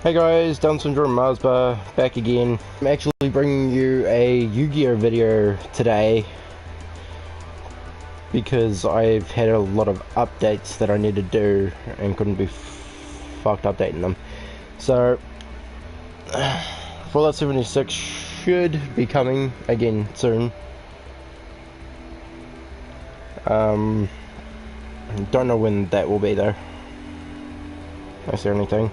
Hey guys, Down Syndrome Marsbar back again. I'm actually bringing you a Yu-Gi-Oh video today because I've had a lot of updates that I need to do and couldn't be fucked updating them. So, Fallout 76 should be coming again soon. Don't know when that will be though. That's the only thing.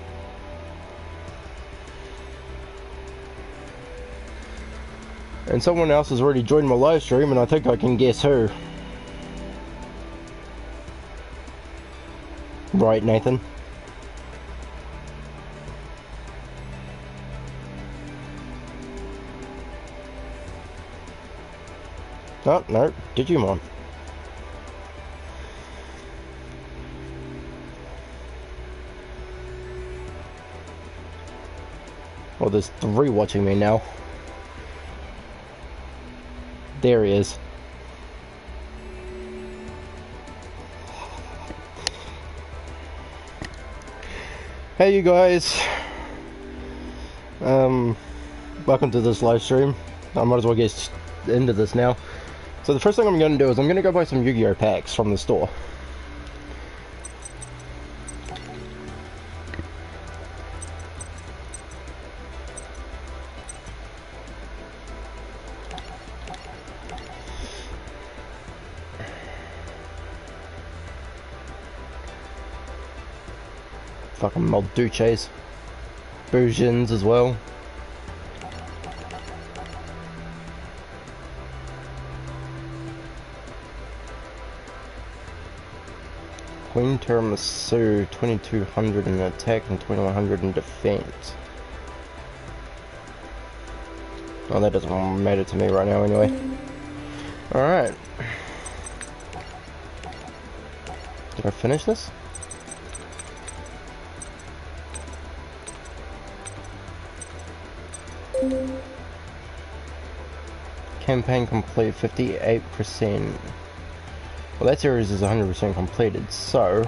And someone else has already joined my live stream, and I think I can guess who. Right, Nathan? Oh, no, Digimon. Well, there's 3 watching me now. There he is. Hey you guys. Welcome to this live stream. I might as well get into this now. So the first thing I'm going to do is I'm going to go buy some Yu-Gi-Oh packs from the store. Fucking Molduches. Boujins as well. Queen Tiramisu, 2200 in attack and 2100 in defense. Oh, that doesn't matter to me right now anyway. Alright. Did I finish this? Campaign complete 58%. Well, that series is 100% completed, so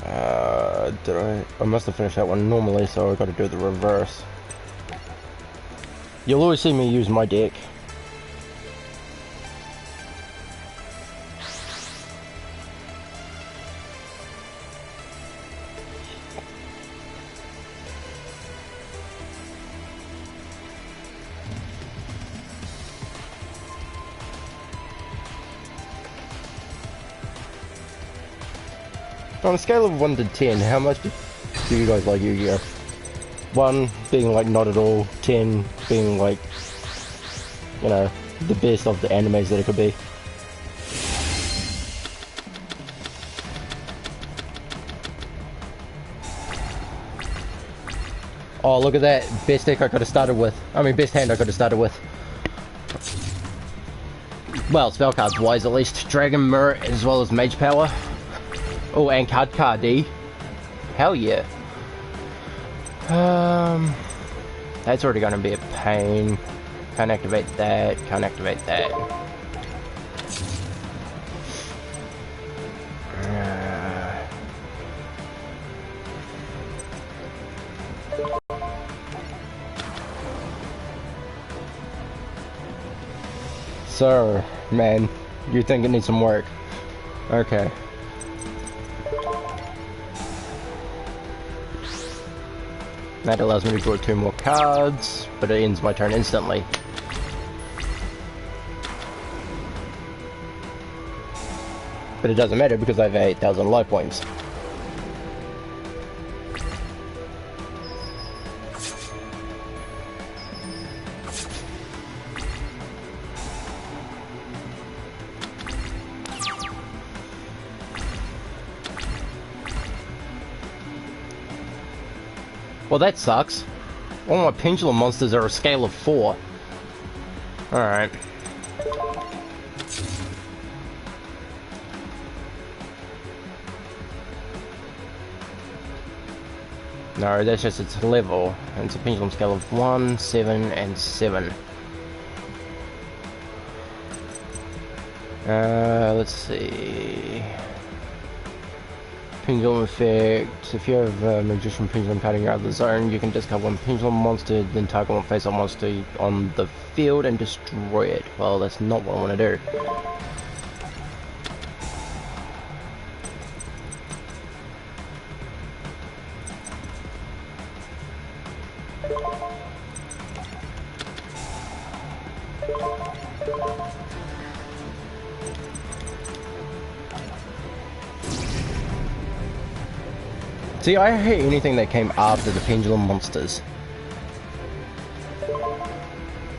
I must have finished that one normally, so I've got to do the reverse. You'll always see me use my deck. On a scale of 1 to 10, how much do you guys like Yu-Gi-Oh? 1 being like not at all, 10 being like, you know, the best of the animes that it could be. Oh, look at that. Best deck I could have started with. I mean, best hand I could have started with. Well, spell cards wise at least. Dragon Mirror as well as Mage Power. Oh, and card D. Hell yeah. That's already going to be a pain. Can't activate that. Can't activate that. So, man, you think it needs some work? Okay. That allows me to draw 2 more cards, but it ends my turn instantly. But it doesn't matter because I have 8,000 life points. Well, that sucks. All my pendulum monsters are a scale of 4. Alright. No, that's just its level. And it's a pendulum scale of 1, 7, and 7. Let's see. Pendulum effect. If you have a magician pendulum cutting out of the zone, you can discard one pendulum monster, then target one face-up monster on the field and destroy it. Well, that's not what I want to do. See, I hate anything that came after the pendulum monsters.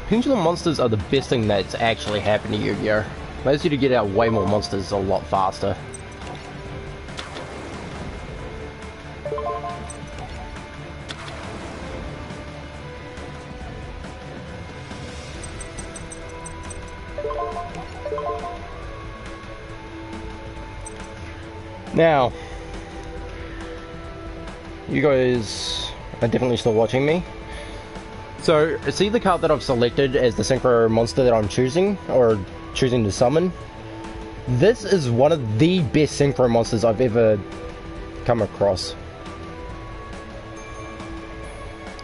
Pendulum monsters are the best thing that's actually happened to Yu-Gi-Oh! Allows you to get out way more monsters a lot faster. Now, you guys are definitely still watching me. So, see the card that I've selected as the synchro monster that I'm choosing, or choosing to summon? This is one of the best synchro monsters I've ever come across.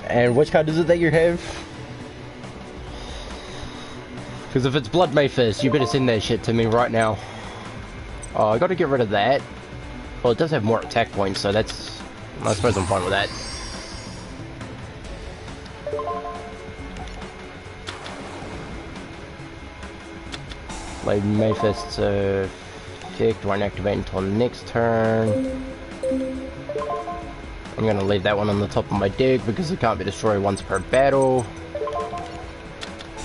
And which card is it that you have? Because if it's Blood May Fist, you better send that shit to me right now. Oh, I gotta get rid of that. Well, it does have more attack points, so that's... I suppose I'm fine with that. Blade May Fist's effect won't activate until next turn. I'm gonna leave that one on the top of my deck because it can't be destroyed once per battle.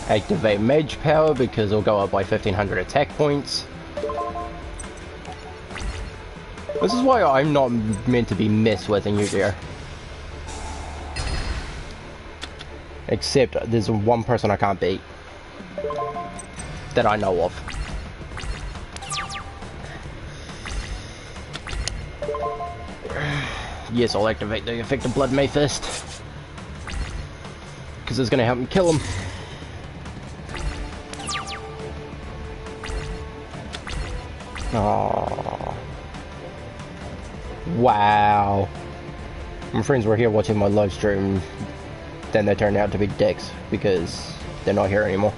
Activate Mage Power because it'll go up by 1500 attack points. This is why I'm not meant to be messed with in Yu-Gi-Oh! Except there's one person I can't beat. That I know of. Yes, I'll activate the effect of Blood May Fist. Because it's going to help me kill him. Aww. Wow. My friends were here watching my live stream, then they turned out to be dicks because they're not here anymore.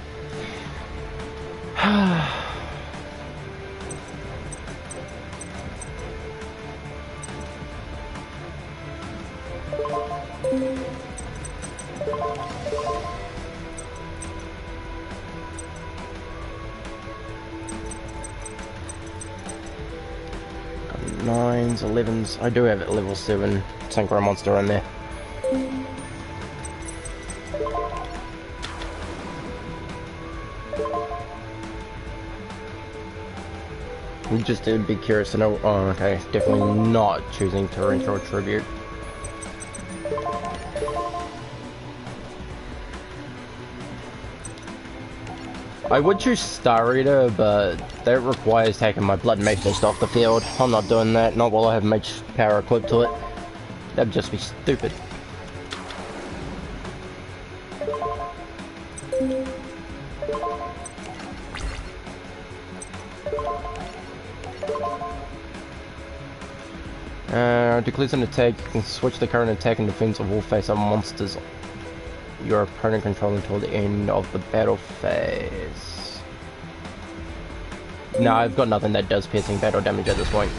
Nines, 11s. I do have a level 7 synchro monster in there. I'm just a bit curious to know. Oh, okay. Definitely not choosing Torrential Tribute. I would choose Star Eater, but that requires taking my Blood May Fist off the field. I'm not doing that, not while I have Mage Power equipped to it. That'd just be stupid. Declares an attack, you can switch the current attack and defense of all face-up monsters your opponent control until the end of the battle phase. No, I've got nothing that does piercing battle damage at this point.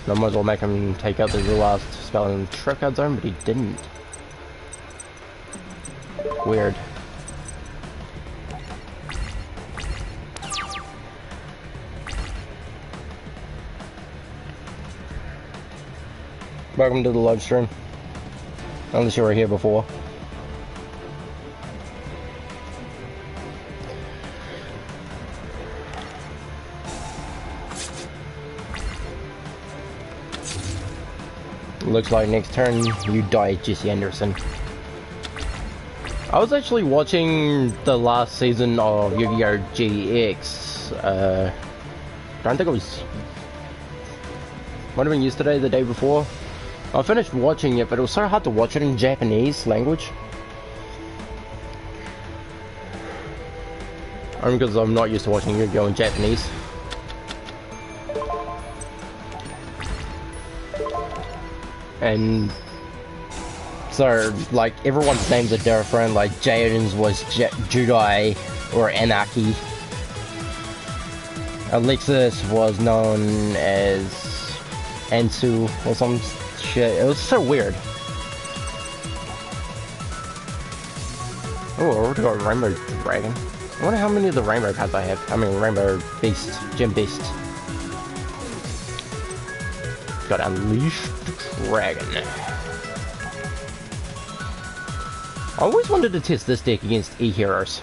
I might as well make him take out the last spell in the trap card zone, but he didn't. Weird. Welcome to the live stream. Unless you were here before. Looks like next turn you die, Jesse Anderson. I was actually watching the last season of Yu-Gi-Oh! GX. I don't think it was... Might have been yesterday, the day before. I finished watching it, but it was so hard to watch it in Japanese language. Only because I'm not used to watching Yu-Gi-Oh! In Japanese. And so, like, everyone's names are different. Like, Jaden's was Judai or Anarchy. Alexis was known as Ansu or some shit. It was so weird. Oh, I already got a Rainbow Dragon. I wonder how many of the Rainbow cards I have. I mean, Rainbow Beast, Gem Beast. Got Unleashed Dragon. I always wanted to test this deck against E-Heroes.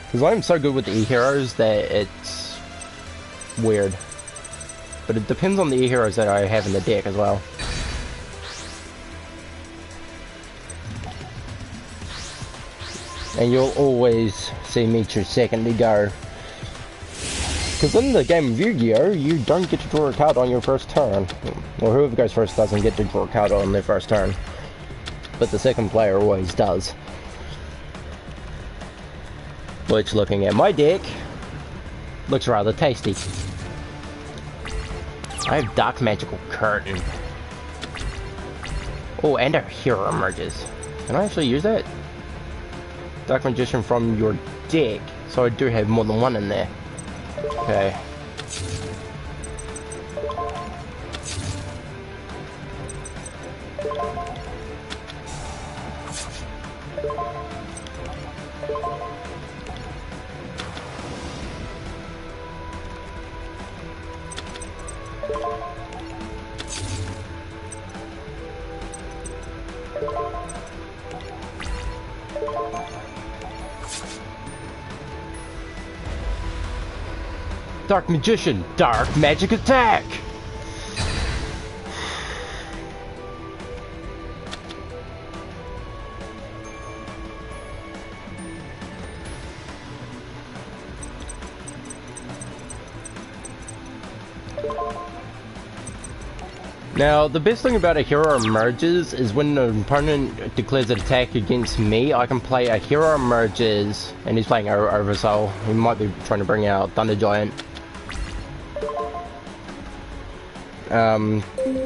Because I'm so good with the E-Heroes that it's weird. But it depends on the E-Heroes that I have in the deck as well. And you'll always see me choose second to go. Because in the game of Yu-Gi-Oh, you don't get to draw a card on your first turn. Or whoever goes first doesn't get to draw a card on their first turn. But the second player always does. Which, looking at my deck, looks rather tasty. I have Dark Magical Curtain. Oh, and a Hero Emerges. Can I actually use that? Dark Magician from your deck. So I do have more than one in there. Okay. Dark Magician, Dark Magic Attack! Now, the best thing about a Hero Emerges is when an opponent declares an attack against me, I can play a Hero Emerges, and he's playing Oversoul. He might be trying to bring out Thunder Giant.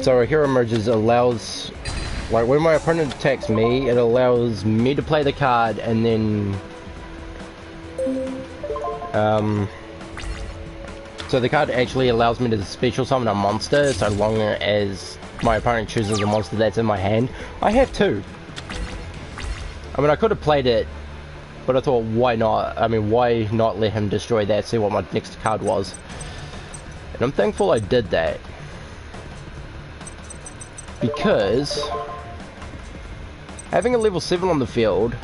So a Hero Emerges allows, like, when my opponent attacks me, it allows me to play the card, and then, so the card actually allows me to special summon a monster, so long as my opponent chooses a monster that's in my hand. I have two. I mean, I could have played it, but I thought, why not? I mean, why not let him destroy that, see what my next card was? And I'm thankful I did that. Because having a level 7 on the field,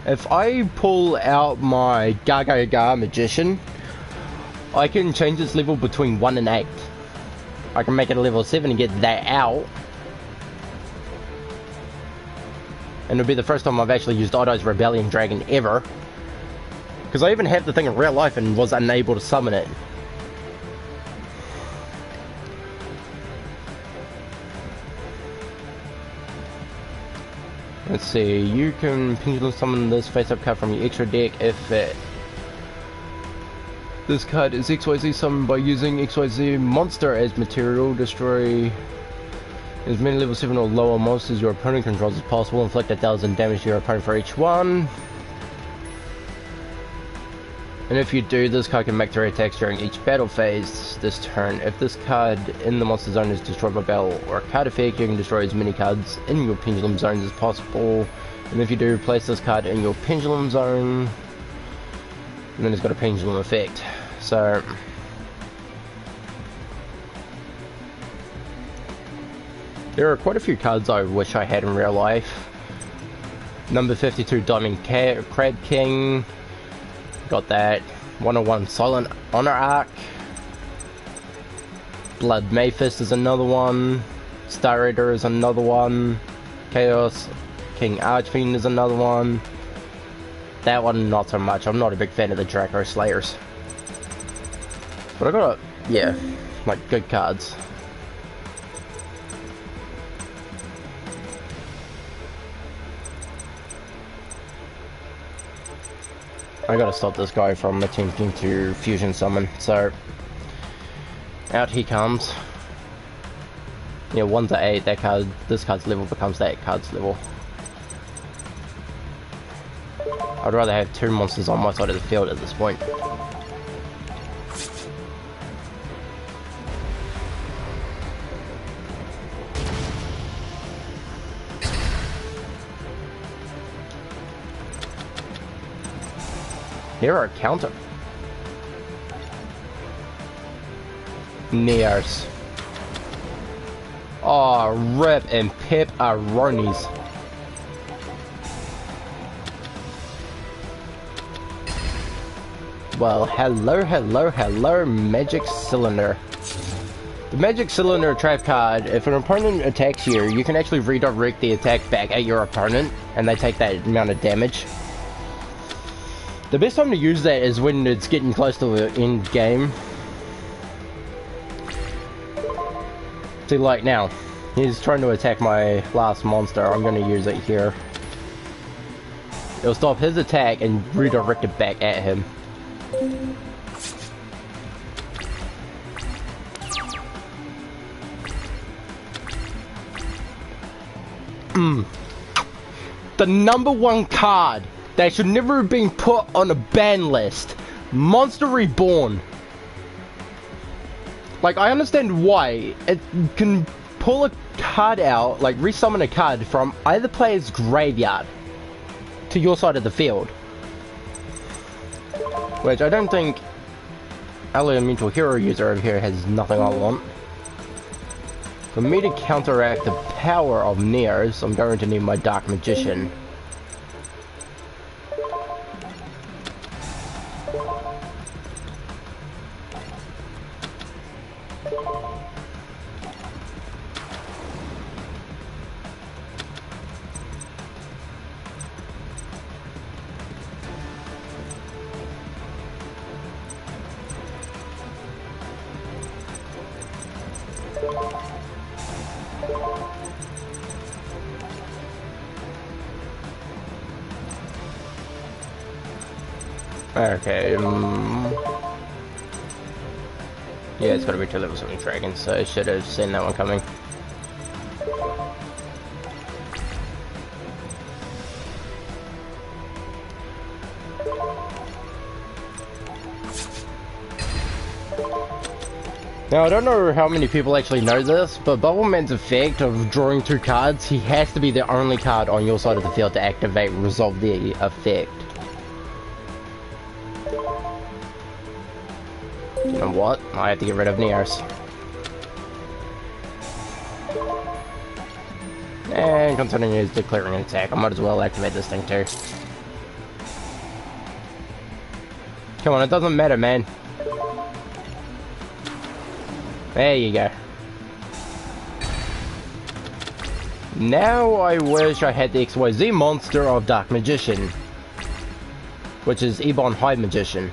if I pull out my Gaga Magician, I can change its level between 1 and 8. I can make it a level 7 and get that out. And it'll be the first time I've actually used Odo's Rebellion Dragon ever. Because I even had the thing in real life and was unable to summon it. Let's see, you can pendulum summon this face-up card from your extra deck if this card is XYZ summoned by using XYZ monster as material. Destroy as many level 7 or lower monsters your opponent controls as possible. Inflict 1,000 damage to your opponent for each one. And if you do, this card can make 3 attacks during each battle phase this turn. If this card in the monster zone is destroyed by battle or a card effect, you can destroy as many cards in your pendulum zones as possible. And if you do, place this card in your pendulum zone, and then it's got a pendulum effect. So there are quite a few cards I wish I had in real life. Number 52 Diamond Crab King. Got that. 101 Silent Honor Arc. Blood Mayfist is another one. Star Raider is another one. Chaos King Archfiend is another one. That one not so much. I'm not a big fan of the Draco Slayers. But I got a, yeah, like good cards. I gotta stop this guy from attempting to fusion summon, so out he comes. Yeah, 1 to 8, that card, this card's level becomes that card's level. I'd rather have 2 monsters on my side of the field at this point. Hero counter. Nears. Oh, rip and pepperonis. Well, hello, Magic Cylinder. The Magic Cylinder trap card, if an opponent attacks you, you can actually redirect the attack back at your opponent, and they take that amount of damage. The best time to use that is when it's getting close to the end game. See, like now, he's trying to attack my last monster. I'm going to use it here. It'll stop his attack and redirect it back at him. The #1 card that should never have been put on a ban list. Monster Reborn. Like, I understand why. It can pull a card out, like resummon a card from either player's graveyard to your side of the field. Which I don't think Elemental Hero user over here has nothing I want. For me to counteract the power of Neos, I'm going to need my Dark Magician. Okay, yeah, it's gotta be 2 level 7 dragons, so I should have seen that one coming. Now, I don't know how many people actually know this, but Bubbleman's effect of drawing 2 cards, he has to be the only card on your side of the field to activate resolve the effect. You know what? I have to get rid of Neos. And considering he's declaring an attack, I might as well activate this thing too. Come on, it doesn't matter, man. There you go. Now I wish I had the XYZ monster of Dark Magician, which is Ebon High Magician.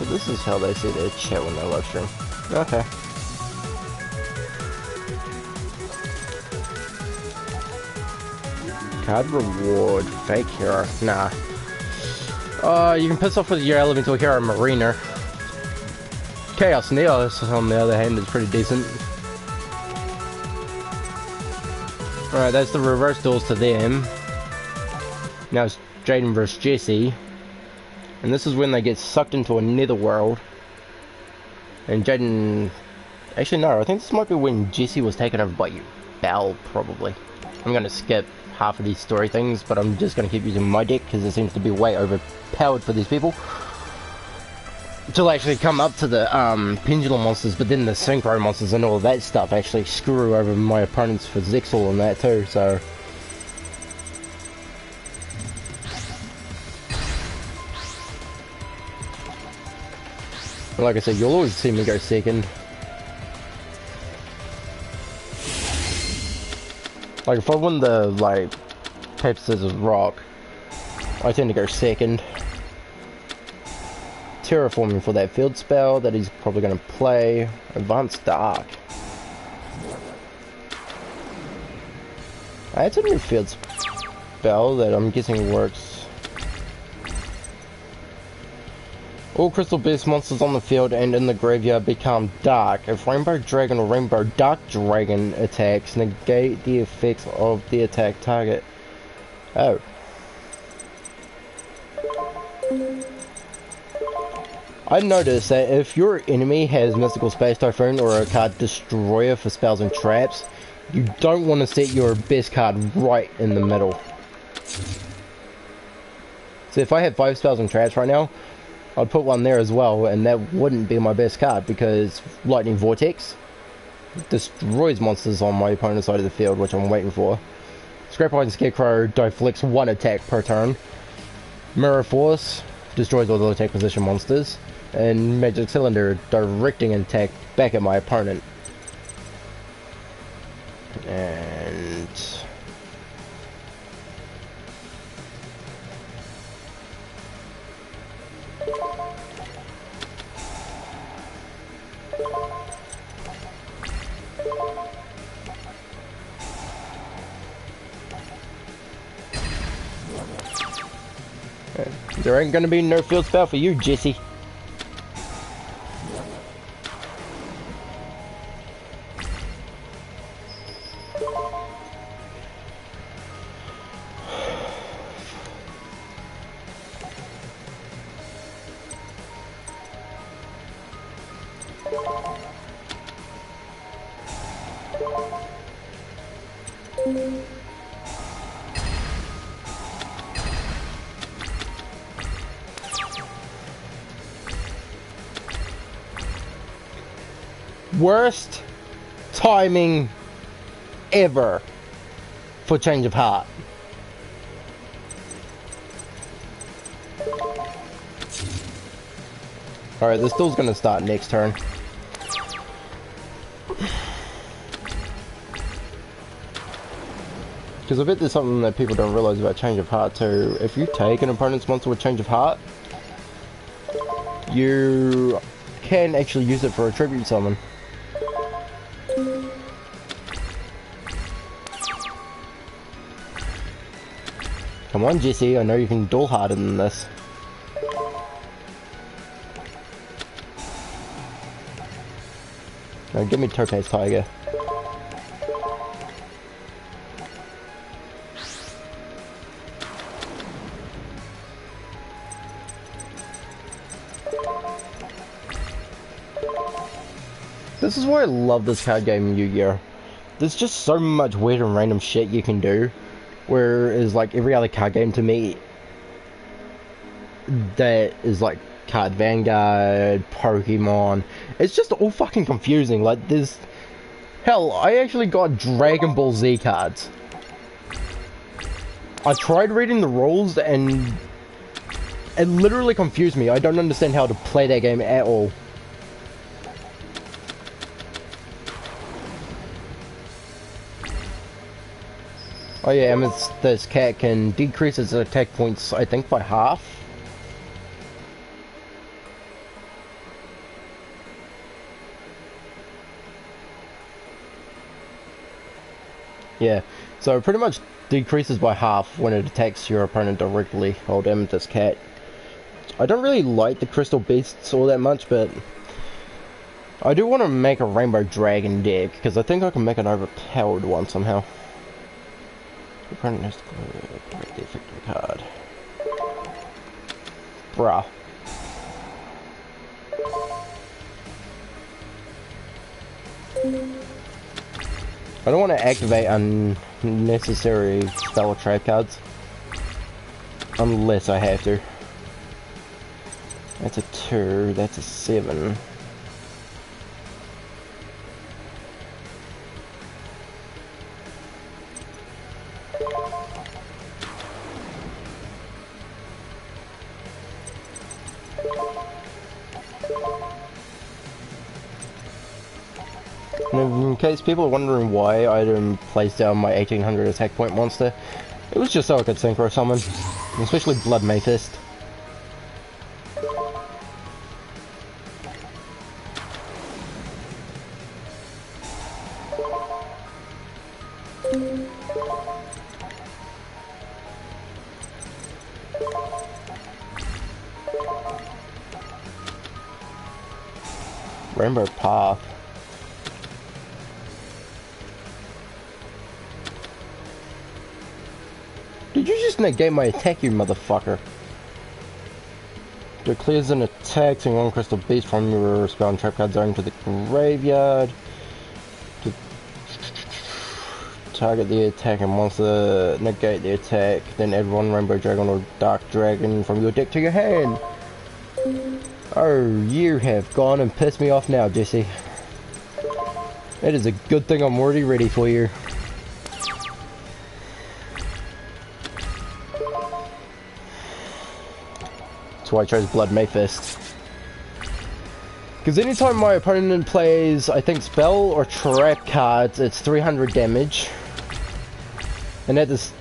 So this is how they see their chat when they live stream. Okay. Card reward, fake hero. Nah. You can piss off with your elemental hero Mariner. Chaos Neos, on the other hand, is pretty decent. Alright, that's the reverse duels to them. Now it's Jaden versus Jesse. And this is when they get sucked into a netherworld. And Jaden... Actually, no, I think this might be when Jesse was taken over by Bell, probably. I'm going to skip half of these story things, but I'm just going to keep using my deck, because it seems to be way overpowered for these people. Till actually come up to the pendulum monsters, but then the synchro monsters and all of that stuff actually screw over my opponents for Zexal and that too, so... Like I said, you'll always see me go second. Like if I win the like paper scissors rock, I tend to go second. Terraforming for that field spell that he's probably going to play. Advanced Dark. That's a new field spell that I'm guessing works. All crystal beast monsters on the field and in the graveyard become dark. If Rainbow Dragon or Rainbow Dark Dragon attacks, negate the effects of the attack target. Oh. I noticed that if your enemy has Mystical Space Typhoon or a card Destroyer for spells and traps, you don't want to set your best card right in the middle. So if I had 5 spells and traps right now, I'd put one there as well, and that wouldn't be my best card because Lightning Vortex destroys monsters on my opponent's side of the field, which I'm waiting for. Scrap Iron Scarecrow deflects 1 attack per turn. Mirror Force destroys all the attack position monsters. And Magic Cylinder directing an attack back at my opponent. And there ain't gonna be no field spell for you, Jesse. Worst timing ever for Change of Heart. Alright, this duel's gonna start next turn. Because I bet there's something that people don't realize about Change of Heart too. If you take an opponent's monster with Change of Heart, you can actually use it for a tribute summon. Come on, Jesse, I know you can duel harder than this. Now give me Topaz Tiger. This is why I love this card game, Yu-Gi-Oh! There's just so much weird and random shit you can do. Whereas like every other card game to me that is like Card Vanguard, Pokemon, it's just all fucking confusing. Like there's hell, I actually got Dragon Ball Z cards. I tried reading the rules and it literally confused me. I don't understand how to play that game at all. Oh yeah, and this cat can decrease its attack points, I think, by half. Yeah, so it pretty much decreases by half when it attacks your opponent directly. Hold Amethyst Cat. I don't really like the Crystal Beasts all that much, but I do want to make a Rainbow Dragon deck, because I think I can make an overpowered one somehow. The opponent has to create the effective card. Bruh. I don't want to activate unnecessary spell or trap cards. Unless I have to. That's a 2, that's a 7. in case people are wondering why I didn't place down my 1800 attack point monster, it was just so I could synchro summon, especially Blood Mayfist. Rainbow Path. Did you just negate my attack, you motherfucker? Declares an attack, send one crystal beast from your spell and trap card zone to the graveyard. To target the attack and monster, negate the attack, then add one Rainbow Dragon or Dark Dragon from your deck to your hand. Oh, you have gone and pissed me off now, Jesse. It is a good thing I'm already ready for you. That's why I chose Blood Mayfist. Because anytime my opponent plays, I think, spell or trap cards, it's 300 damage. And at this,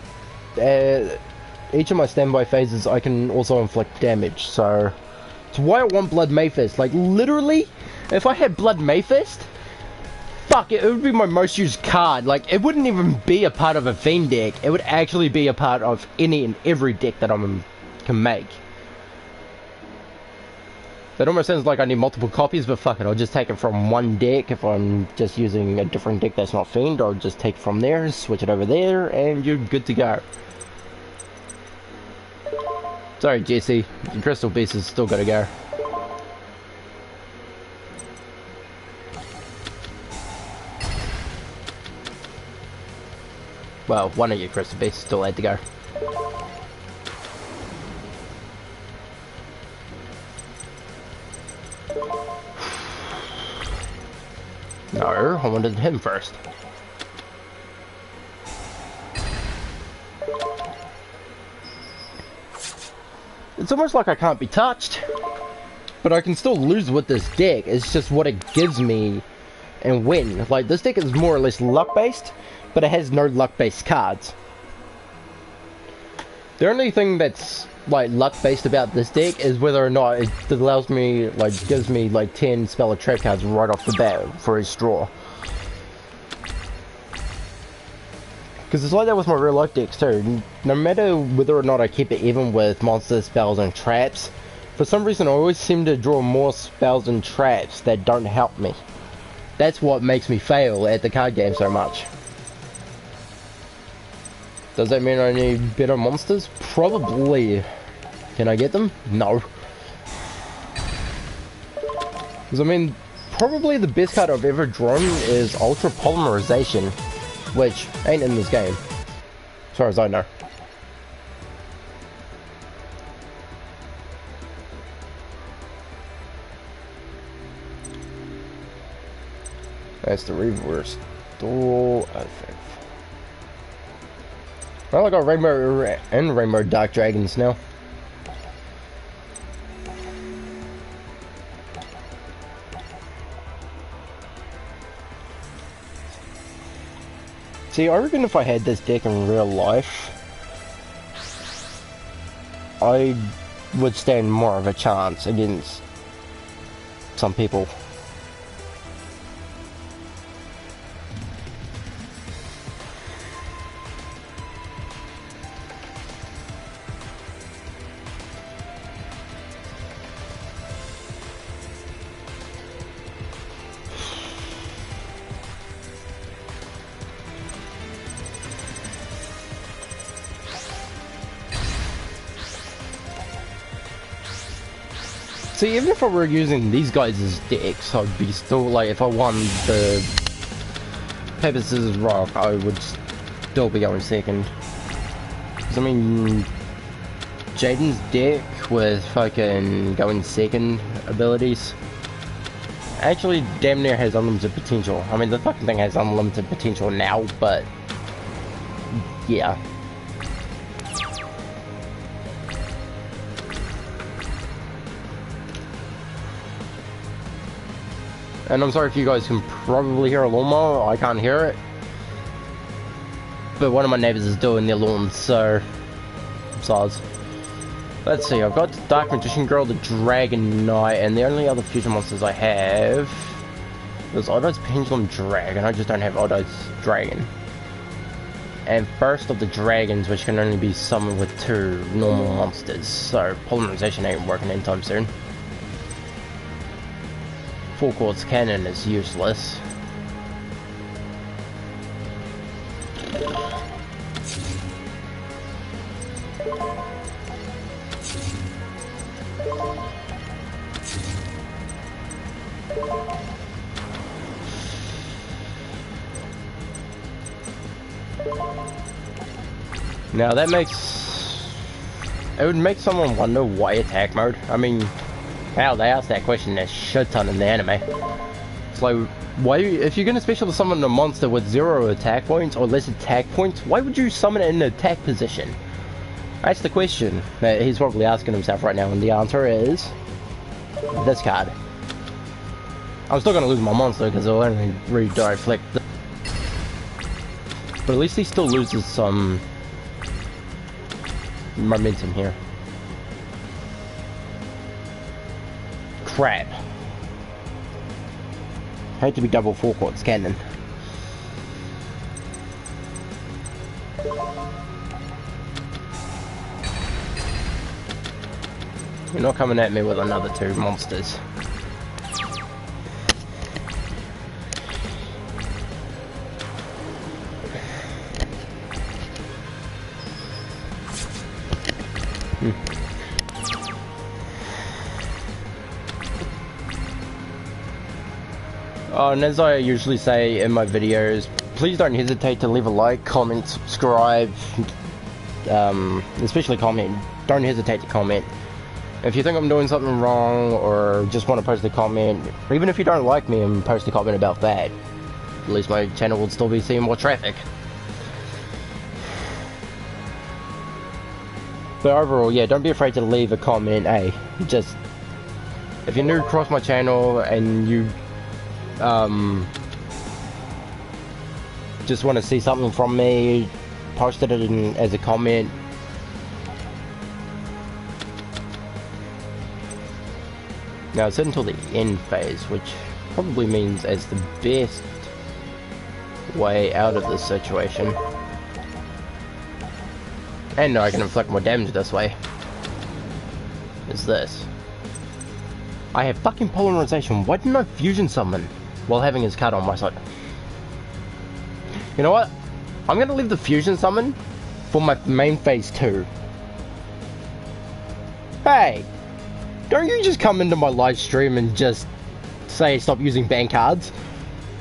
each of my standby phases, I can also inflict damage, so... That's why I want Blood Mayfist. Like, literally, if I had Blood Mayfist, fuck, it would be my most used card. Like, it wouldn't even be a part of a Fiend deck. It would actually be a part of any and every deck that I can make. That almost sounds like I need multiple copies, but fuck it, I'll just take it from one deck. If I'm just using a different deck that's not Fiend, I'll just take it from there, switch it over there, and you're good to go. Sorry, Jesse. The Crystal Beast is still gotta go. Well, one of your Crystal Beasts still had to go. No, I wanted him first. It's almost like I can't be touched, but I can still lose with this deck. It's just what it gives me and when. Like, this deck is more or less luck-based, but it has no luck-based cards. The only thing that's, like, luck-based about this deck is whether or not it allows me, like, gives me, like, 10 spell or trap cards right off the bat for each draw. Because it's like that with my real life decks too. No matter whether or not I keep it even with monsters, spells, and traps, for some reason I always seem to draw more spells and traps that don't help me. That's what makes me fail at the card game so much. Does that mean I need better monsters? Probably. Can I get them? No. Because I mean, probably the best card I've ever drawn is Ultra Polymerization, which ain't in this game, as far as I know. That's the reverse dual effect. Well, I got Rainbow and Rainbow Dark Dragons now. See, I reckon if I had this deck in real life, I would stand more of a chance against some people. See, even if I were using these guys as decks, I'd be still, like, if I won the Paper, Scissors, Rock, I would still be going second. Because, I mean, Jaden's deck with fucking going second abilities actually damn near has unlimited potential. I mean, the fucking thing has unlimited potential now, but yeah. And I'm sorry if you guys can probably hear a lawnmower. I can't hear it. But one of my neighbors is doing their lawn, so... Size. Let's see, I've got the Dark Magician Girl, the Dragon Knight, and the only other fusion monsters I have... There's Oddite's Pendulum Dragon, I just don't have Oddite's Dragon. And first of the dragons, which can only be summoned with 2 normal monsters, so polymerization ain't working anytime soon. Full Quartz Cannon is useless. Now that makes... It would make someone wonder why attack mode. I mean, hell, they asked that question a shit ton in the anime. It's like, why, if you're gonna special summon a monster with 0 attack points or less attack points, why would you summon it in an attack position? That's the question that he's probably asking himself right now, and the answer is... this card. I'm still gonna lose my monster because it'll only redirect. But at least he still loses some... momentum here. Crap. Hate to be double Full Quartz Cannon. You're not coming at me with another 2 monsters. Oh, and as I usually say in my videos, please don't hesitate to leave a like, comment, subscribe, especially comment. Don't hesitate to comment. If you think I'm doing something wrong, or just want to post a comment, or even if you don't like me and post a comment about that, at least my channel will still be seeing more traffic. But overall, yeah, don't be afraid to leave a comment. Hey, just, if you're new across my channel and you just want to see something from me, post it in, as a comment. Now it's until the end phase, which probably means as the best way out of this situation. And I can inflict more damage this way. Is this. I have fucking polymerization. Why didn't I fusion summon while having his card on my side? You know what? I'm gonna leave the fusion summon for my main phase 2. Hey! Don't you just come into my live stream and just say stop using banned cards?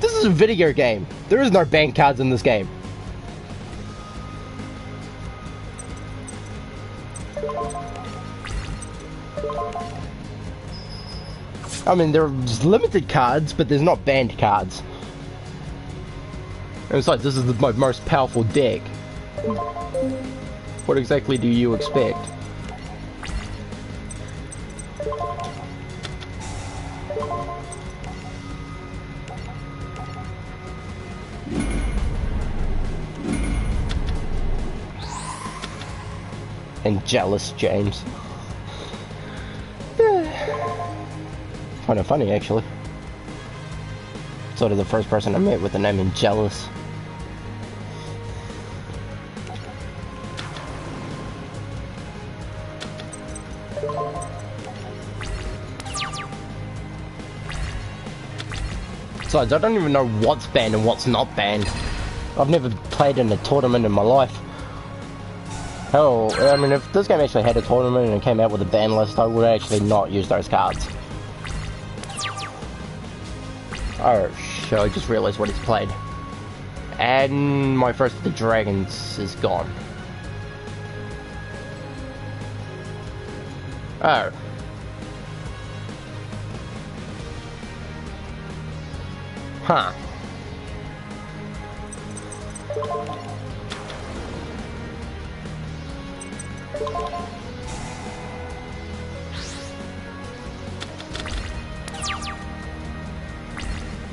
This is a video game. There is no banned cards in this game. I mean, there's limited cards, but there's not banned cards. And besides, this is my most powerful deck. What exactly do you expect? And jealous James. Kind of funny, actually. Sort of the first person I met with the name Jealous. Besides, I don't even know what's banned and what's not banned. I've never played in a tournament in my life. Hell, I mean, if this game actually had a tournament and it came out with a ban list, I would actually not use those cards. Oh shit, I just realized what he's played. And my first of the dragons is gone. Oh. Huh.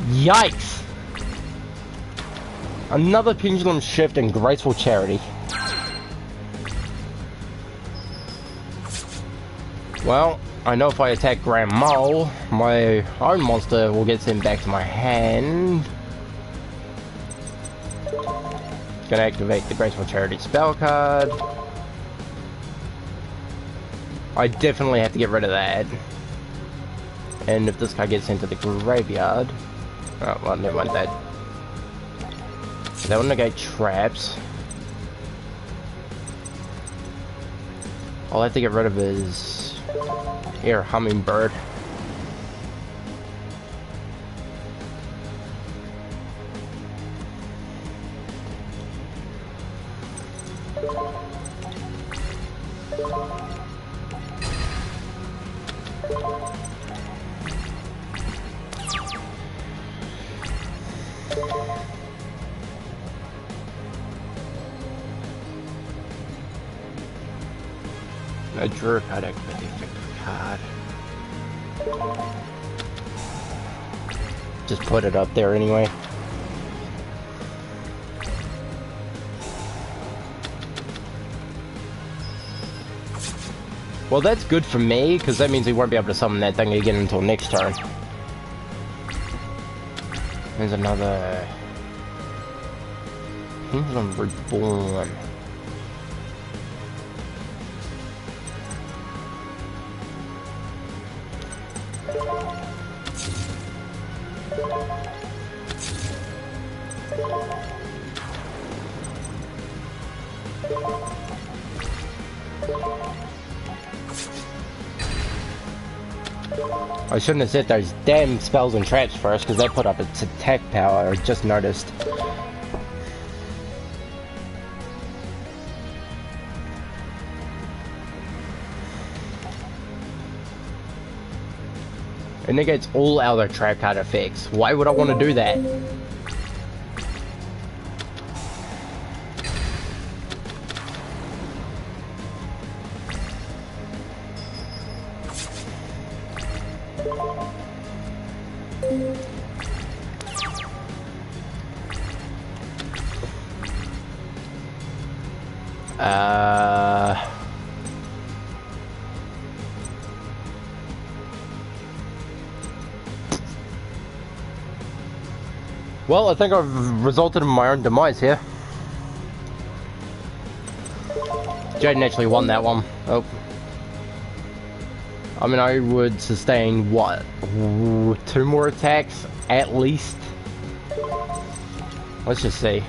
Yikes! Another pendulum shift and graceful charity. Well, I know if I attack Grand Mole, my own monster will get sent back to my hand. Gonna activate the Graceful Charity spell card. I definitely have to get rid of that. And if this card gets sent to the graveyard... Oh, well, never mind that. That will negate traps. I'll have to get rid of his air hummingbird. I drew a card, activate the effective card. Just put it up there anyway. Well, that's good for me, because that means we won't be able to summon that thing again until next turn. There's another... Pendulum Reborn. I shouldn't have set those damn spells and traps first, because they put up its attack power, I just noticed. It negates all other trap card effects. Why would I want to do that? Well, I think I've resulted in my own demise here. Jaden actually won that one. Oh. I mean, I would sustain, what, 2 more attacks, at least? Let's just see.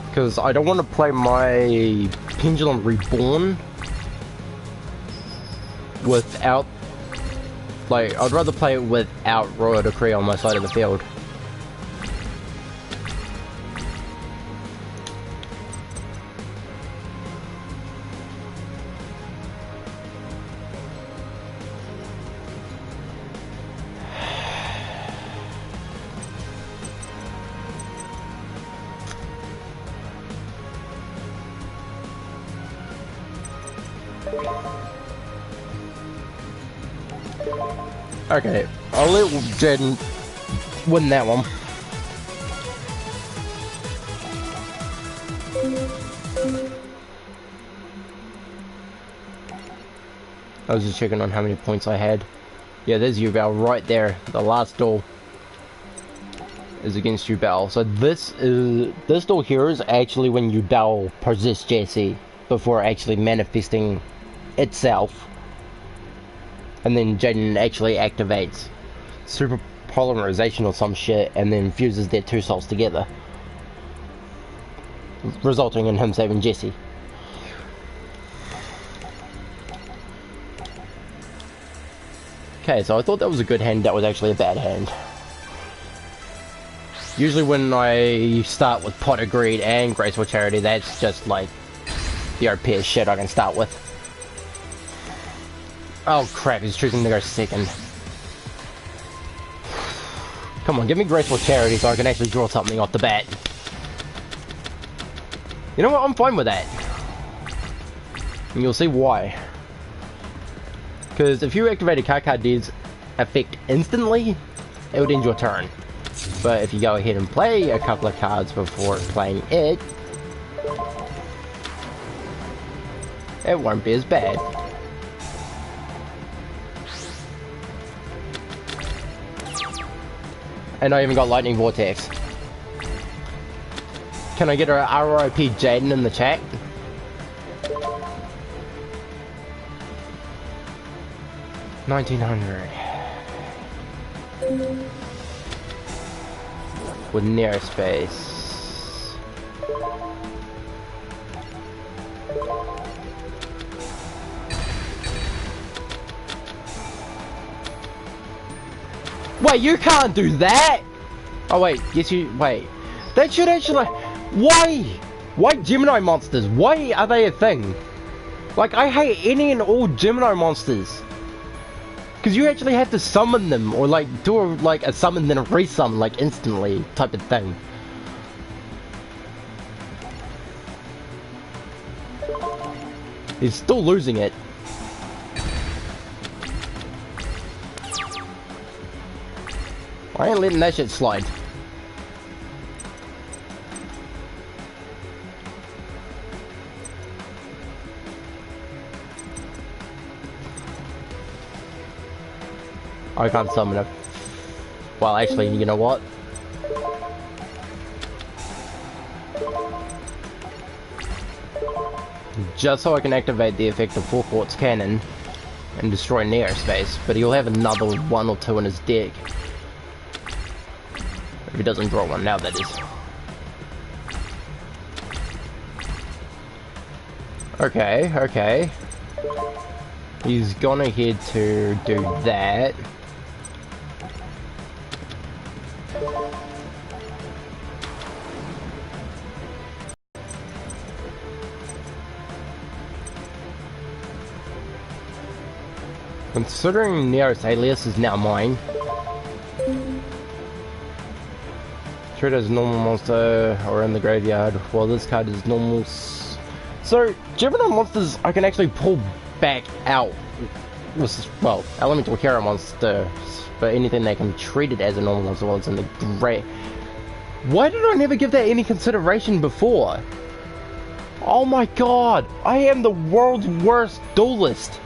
Because I don't want to play my Pendulum Reborn without... Like, I'd rather play it without Royal Decree on my side of the field. Okay, I'll let Jaden win that one. I was just checking on how many points I had. Yeah, there's Yugioh right there. The last duel is against Yugioh. So this duel here is actually when Yugioh possessed Jesse before actually manifesting itself. And then Jaden actually activates super polymerization or some shit and then fuses their 2 souls together, resulting in him saving Jesse. Okay, so I thought that was a good hand. That was actually a bad hand. Usually when I start with Pot of Greed and Graceful Charity, that's just like the OP shit I can start with. Oh crap, he's choosing to go second. Come on, give me Graceful Charity so I can actually draw something off the bat. You know what, I'm fine with that. And you'll see why. Because if you activate a card deeds effect instantly, it would end your turn. But if you go ahead and play a couple of cards before playing it, it won't be as bad. And I even got Lightning Vortex. Can I get a RIP Jaden in the chat? $1,900. With near space. Wait, you can't do that! Oh wait, yes you, wait. That should actually, why? Why Gemini monsters? Why are they a thing? Like, I hate any and all Gemini monsters. Because you actually have to summon them, or like, do a summon then a resummon, like instantly, type of thing. He's still losing it. I ain't letting that shit slide. I can't summon it. Well, actually, you know what? Just so I can activate the effect of 4 Quartz Cannon and destroy Neo Space, but he'll have another 1 or 2 in his deck. If he doesn't draw one now, that is. Okay, okay. He's gone ahead to do that. Considering Neos Alias is now mine. Treat as normal monster or in the graveyard. Well, this card is normal. So, Gemini monsters I can actually pull back out. Well, elemental hero monsters, but anything that can be treated as a normal monster while it's in the gray. Why did I never give that any consideration before? Oh my god, I am the world's worst duelist,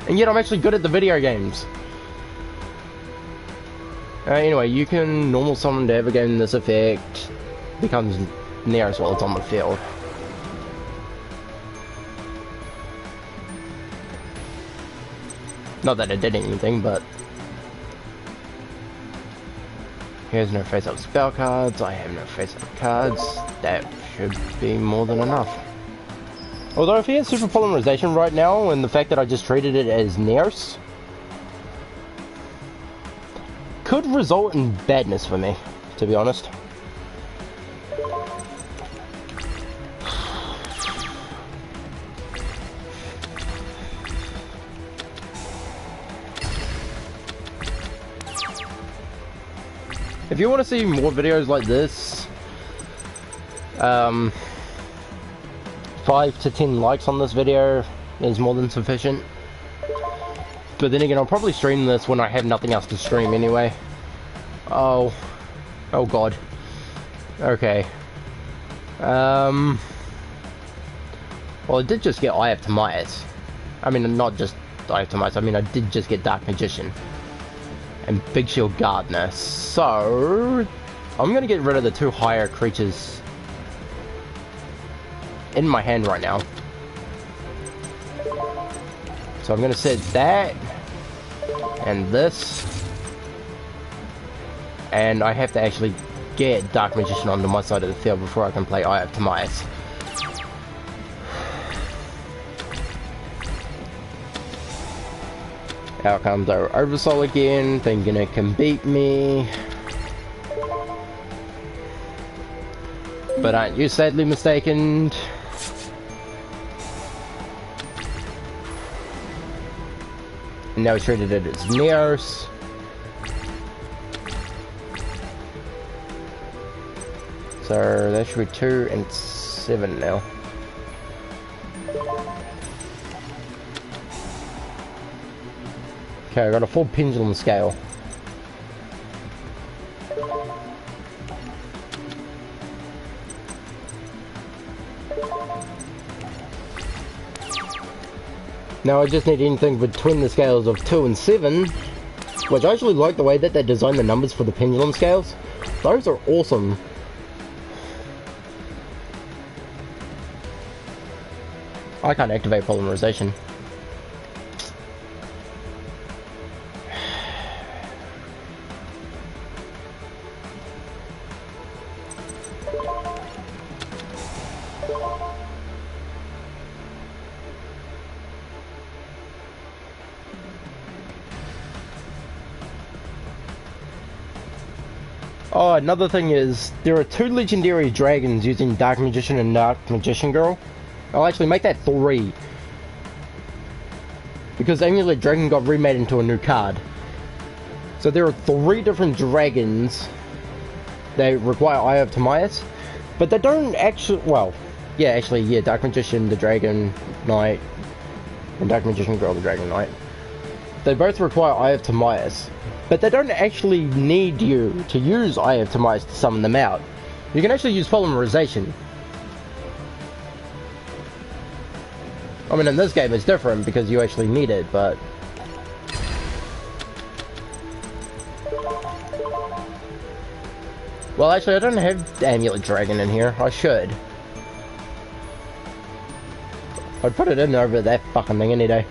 and yet I'm actually good at the video games. Anyway, you can normal summon to ever gain this effect. Becomes near as well, it's on the field. Not that it did anything, but... He has no face-up spell cards, I have no face-up cards. That should be more than enough. Although if he has Super Polymerization right now, and the fact that I just treated it as Neos, could result in badness for me, to be honest. If you want to see more videos like this, 5 to 10 likes on this video is more than sufficient. But then again, I'll probably stream this when I have nothing else to stream anyway. Oh god. Okay. Well, I did just get Eye of Timaeus. I mean, not just Eye of Timaeus, I mean, I did just get Dark Magician. And Big Shield Gardener. So, I'm gonna get rid of the 2 higher creatures in my hand right now. So I'm gonna set that and this, and I have to actually get Dark Magician onto my side of the field before I can play Eye of Timaeus. Out comes our Oversoul again, thinking it can beat me. But aren't you sadly mistaken? And now we treated it as Neos. So that should be 2 and 7 now. Okay, I got a full pendulum scale. Now I just need anything between the scales of 2 and 7, which I actually like the way that they design the numbers for the pendulum scales. Those are awesome. I can't activate polymerization. Oh, another thing is, there are 2 legendary dragons using Dark Magician and Dark Magician Girl. I'll actually make that 3. Because Amulet Dragon got remade into a new card. So there are 3 different dragons that require Eye of Timaeus. But they don't actually, well, yeah, actually, yeah, Dark Magician, the Dragon Knight, and Dark Magician Girl, the Dragon Knight. They both require Eye of Timaeus. But they don't actually need you to use Eye of Timaeus to summon them out. You can actually use polymerization. I mean, in this game it's different because you actually need it, but... Well, actually, I don't have Amulet Dragon in here. I should. I'd put it in over that fucking thing any day.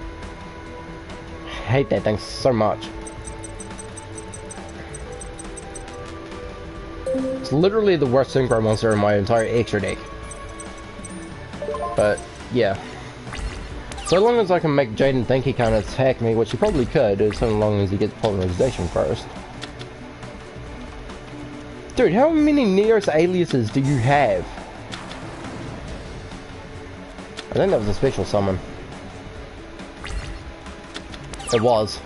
I hate that thing so much. It's literally the worst synchro monster in my entire extra deck. But, yeah. So long as I can make Jaden think he can't attack me, which he probably could, so long as he gets polymerization first. Dude, how many Neos aliases do you have? I think that was a special summon. It was.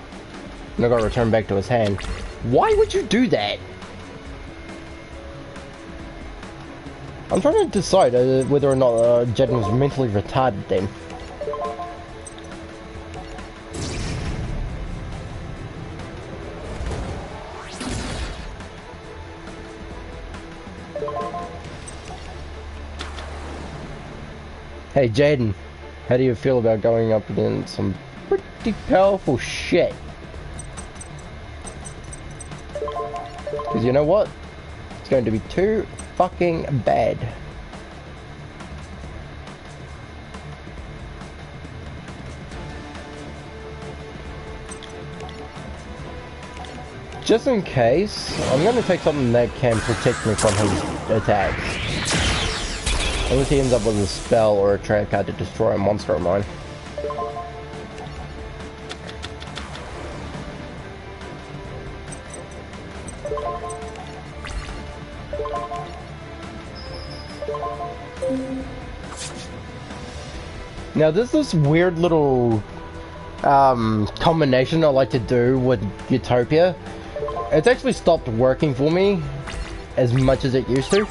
And I got returned back to his hand. Why would you do that? I'm trying to decide whether or not Jaden was mentally retarded then. Hey Jaden, how do you feel about going up against some pretty powerful shit? Because you know what? It's going to be too fucking bad. Just in case, I'm going to take something that can protect me from his attacks. Unless he ends up with a spell or a trap card to destroy a monster of mine. Now there's this weird little combination I like to do with Utopia. It's actually stopped working for me as much as it used to.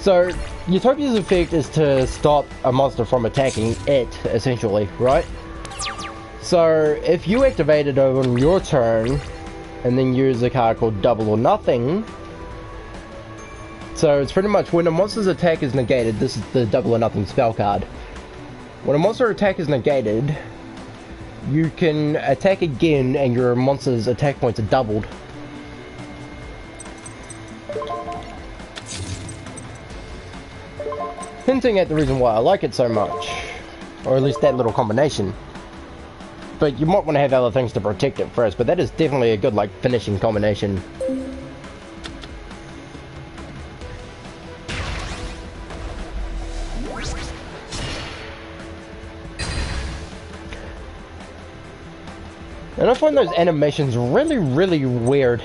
So Utopia's effect is to stop a monster from attacking it, essentially, right? So if you activate it on your turn and then use a card called Double or Nothing, so it's pretty much when a monster's attack is negated, this is the Double or Nothing spell card. When a monster attack is negated, you can attack again and your monster's attack points are doubled. Hinting at the reason why I like it so much, or at least that little combination. But you might want to have other things to protect it first, but that is definitely a good, like, finishing combination. And I find those animations really, really weird.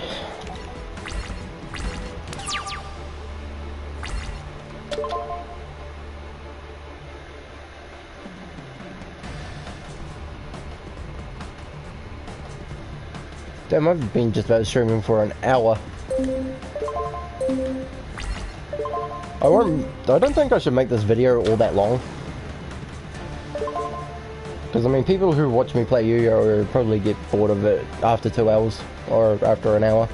Damn, I've been just about streaming for an hour. I don't think I should make this video all that long. Because, I mean, people who watch me play Yu-Gi-Oh! Probably get bored of it after 2 hours, or after an hour.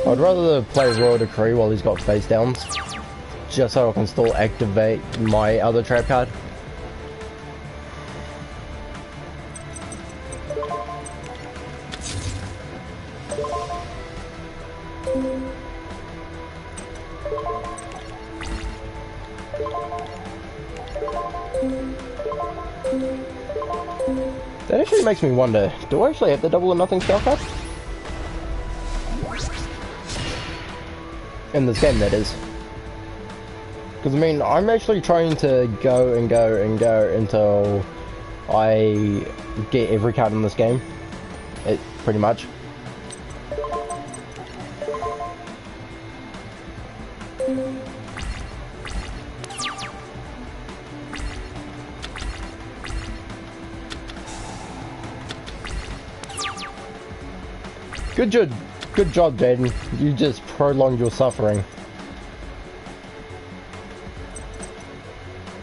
I'd rather play Royal Decree while he's got face downs, just so I can still activate my other trap card. That actually makes me wonder, do I actually have the double or nothing spell card? In this game, that is. Because, I mean, I'm actually trying to go and go and go until I get every card in this game. Pretty much. Good job, Jaden. You just prolonged your suffering.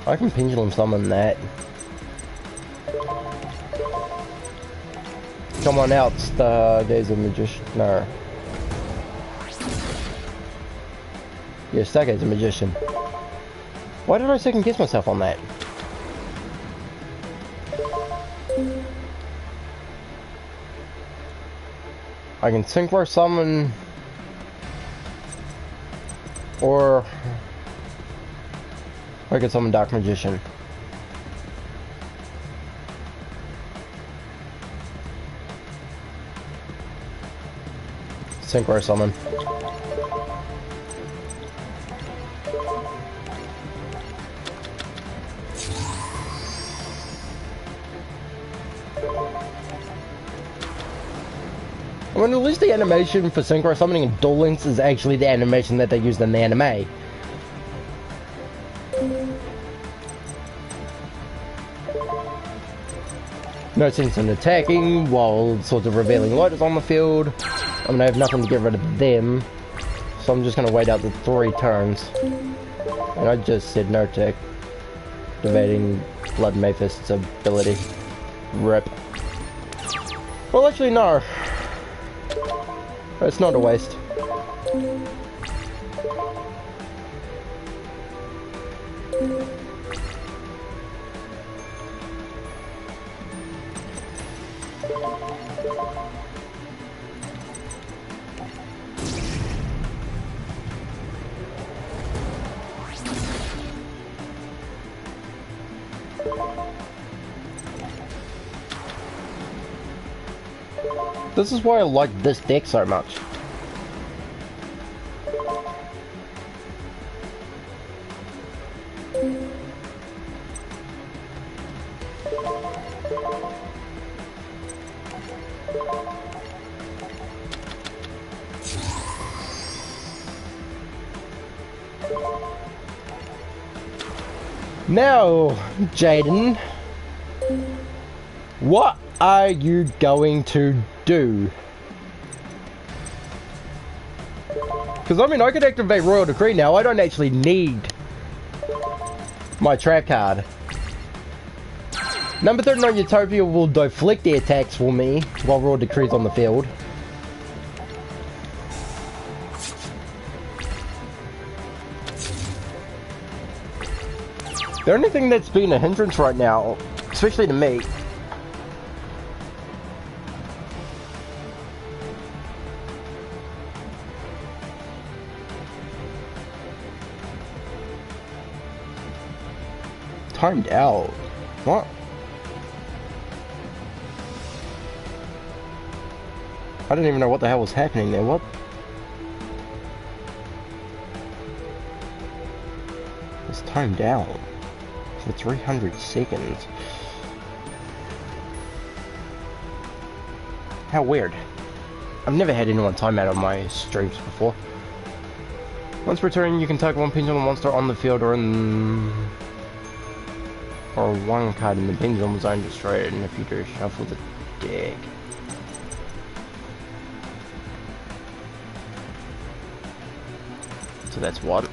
I can pendulum summon that. Come on out, Stargazer Magician. No. Yeah, Stargazer Magician. Why did I second guess myself on that? I can synchro summon, or I can summon Dark Magician. Synchro summon. I mean, at least the animation for synchro summoning and Duel Links is actually the animation that they used in the anime. No sense in attacking while sort of revealing light is on the field. I mean, I have nothing to get rid of them, so I'm just going to wait out the 3 turns. And I just said no to activating Blood Maphist's ability. Rip. Well, actually, no. It's not a waste. This is why I like this deck so much. Now, Jaden, what are you going to do? Because, I mean, I could activate Royal Decree now. I don't actually need my trap card. Number 39 Utopia will deflect the attacks for me while Royal Decree's on the field. The only thing that's been a hindrance right now, especially to me, timed out. What? I didn't even know what the hell was happening there. What? It's timed out for 300 seconds. How weird. I've never had anyone time out on my streams before. Once per turn, you can target one pendulum monster on the field or one card in the pendulum zone, destroy it, and if you do, shuffle the deck. So that's what.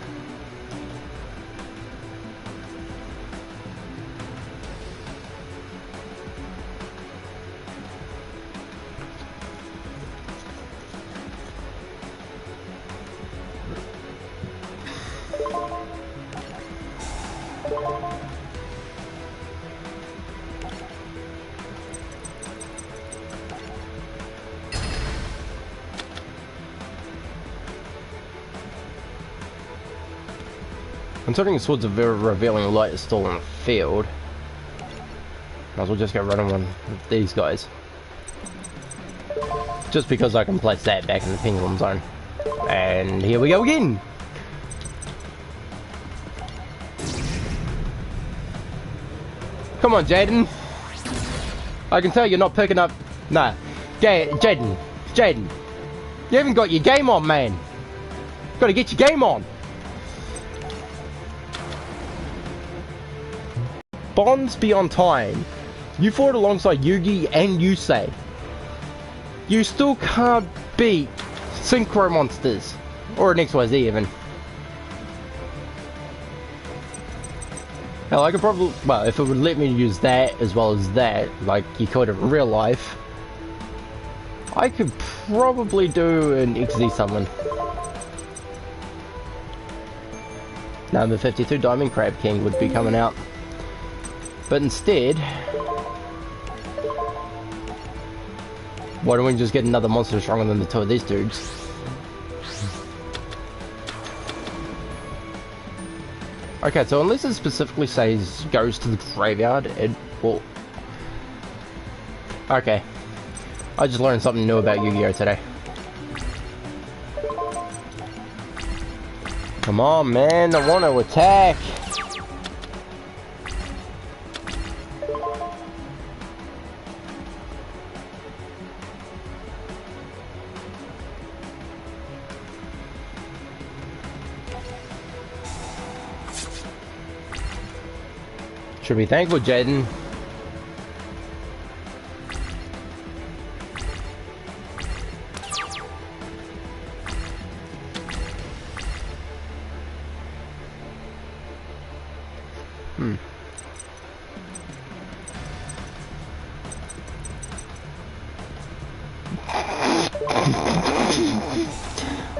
Considering Swords of Revealing Light is still on the field, might as well just go running one with these guys. Just because I can place that back in the Pendulum Zone. And here we go again! Come on, Jaden. I can tell you're not picking up... Nah. Jaden. You haven't got your game on, man. Gotta get your game on. Bonds Beyond Time. You fought alongside Yugi and Yusei. You still can't beat Synchro Monsters. Or an XYZ even. Hell, I could probably... Well, if it would let me use that as well as that, like you could in real life, I could probably do an XZ summon. Number 52 Diamond Crab King would be coming out. But instead, why don't we just get another monster stronger than the two of these dudes? Okay, so unless it specifically says goes to the graveyard, it will... Okay. I just learned something new about Yu-Gi-Oh! Today. Come on, man, I want to attack! Should be thankful, Jaden.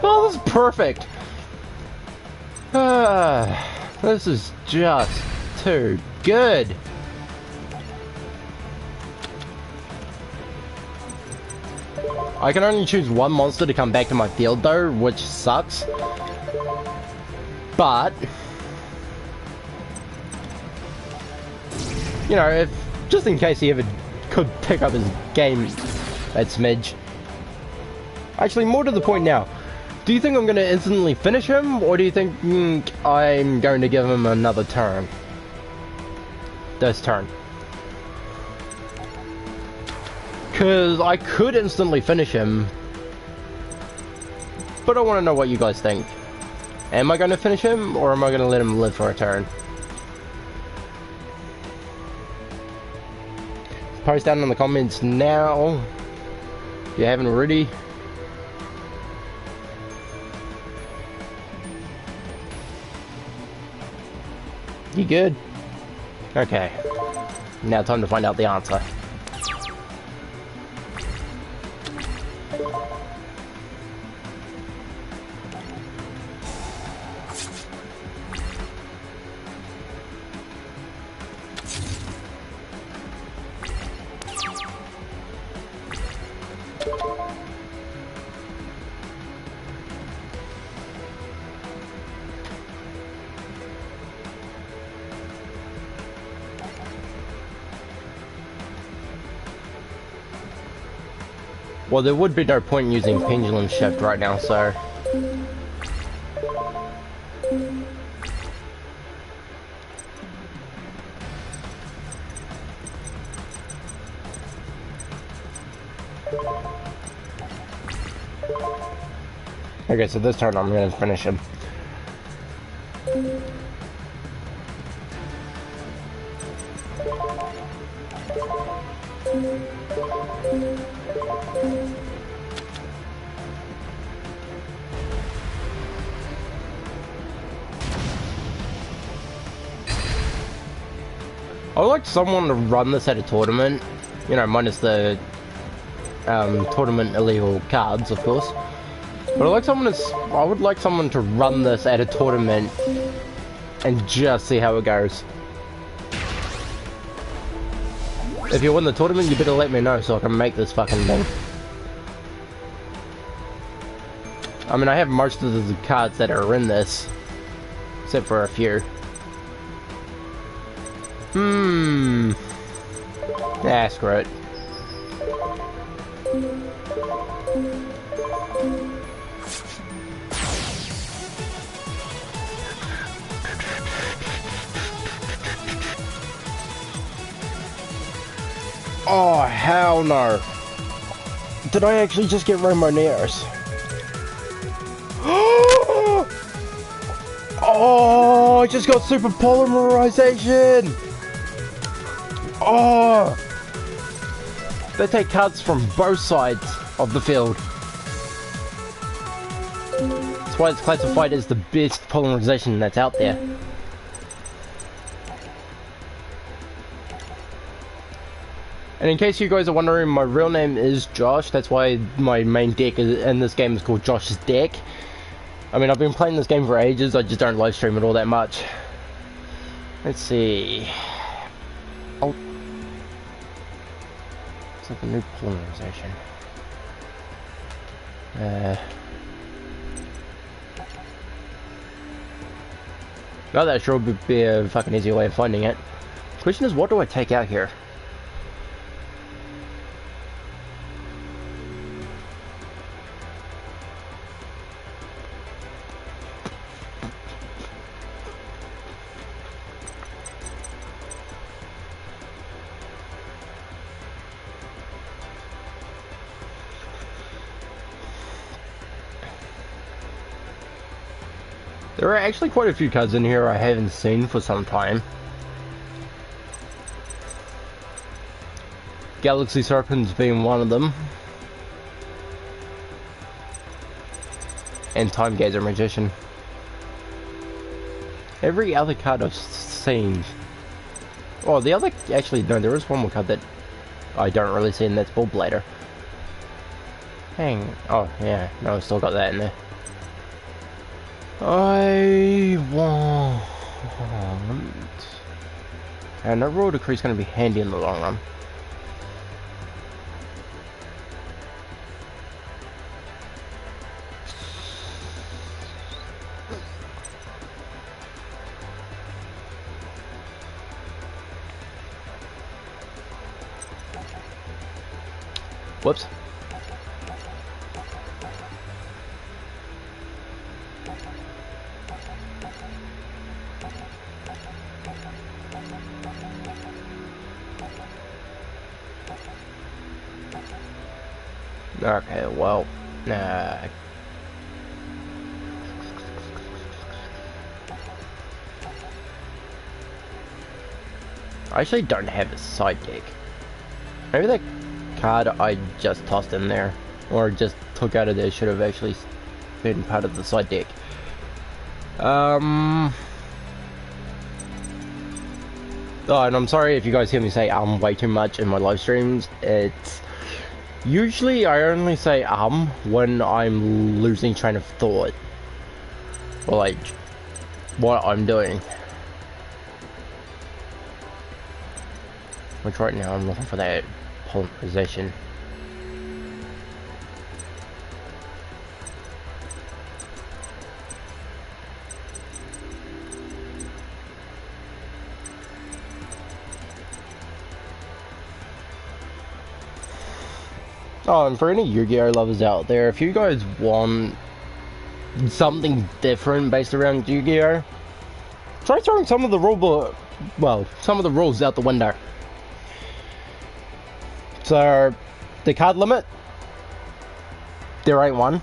Oh, this is perfect. This is just too good. I can only choose one monster to come back to my field though, which sucks. But you know, if just in case he ever could pick up his game at Smidge. Actually, more to the point now. Do you think I'm going to instantly finish him, or do you think I'm going to give him another turn? This turn. Because I could instantly finish him, but I want to know what you guys think. Am I going to finish him, or am I going to let him live for a turn? Post down in the comments now, if you haven't already. You good? Okay. Now time to find out the answer. Well, there would be no point in using Pendulum Shift right now, so... Okay, so this turn I'm gonna finish him. I would like someone to run this at a tournament, you know, minus the tournament illegal cards, of course. But I would like someone to run this at a tournament and just see how it goes. If you win the tournament, you better let me know so I can make this fucking thing. I mean, I have most of the cards that are in this, except for a few. Yeah, screw it. Oh, hell no. Did I actually just get Rainbow Neos? Oh, I just got super polymerization. Oh, they take cards from both sides of the field. That's why it's classified as the best polymerization that's out there. And in case you guys are wondering, my real name is Josh. That's why my main deck in this game is called Josh's Deck. I mean, I've been playing this game for ages, I just don't live stream it all that much. Let's see. Oh. It's like a new polymerization. Well, that sure would be a fucking easy way of finding it. Question is, what do I take out here? There are actually quite a few cards in here I haven't seen for some time. Galaxy Serpents being one of them. And Time Gazer Magician. Every other card I've seen. Oh, the other... Actually, no, there is one more card that I don't really see, and that's Bullblader. Hang... Oh, yeah. No, I still got that in there. I want... And that Royal Decree is going to be handy in the long run. Whoops. Okay, well, I actually don't have a side deck. Maybe that card I just tossed in there, or just took out of there, should have actually been part of the side deck. Oh, and I'm sorry if you guys hear me say way too much in my live streams. It's usually I only say when I'm losing train of thought, or like what I'm doing. Which right now I'm looking for that polymerization. Oh, and for any Yu-Gi-Oh lovers out there, if you guys want something different based around Yu-Gi-Oh, try throwing some of the some of the rules out the window. So, the card limit, there ain't one.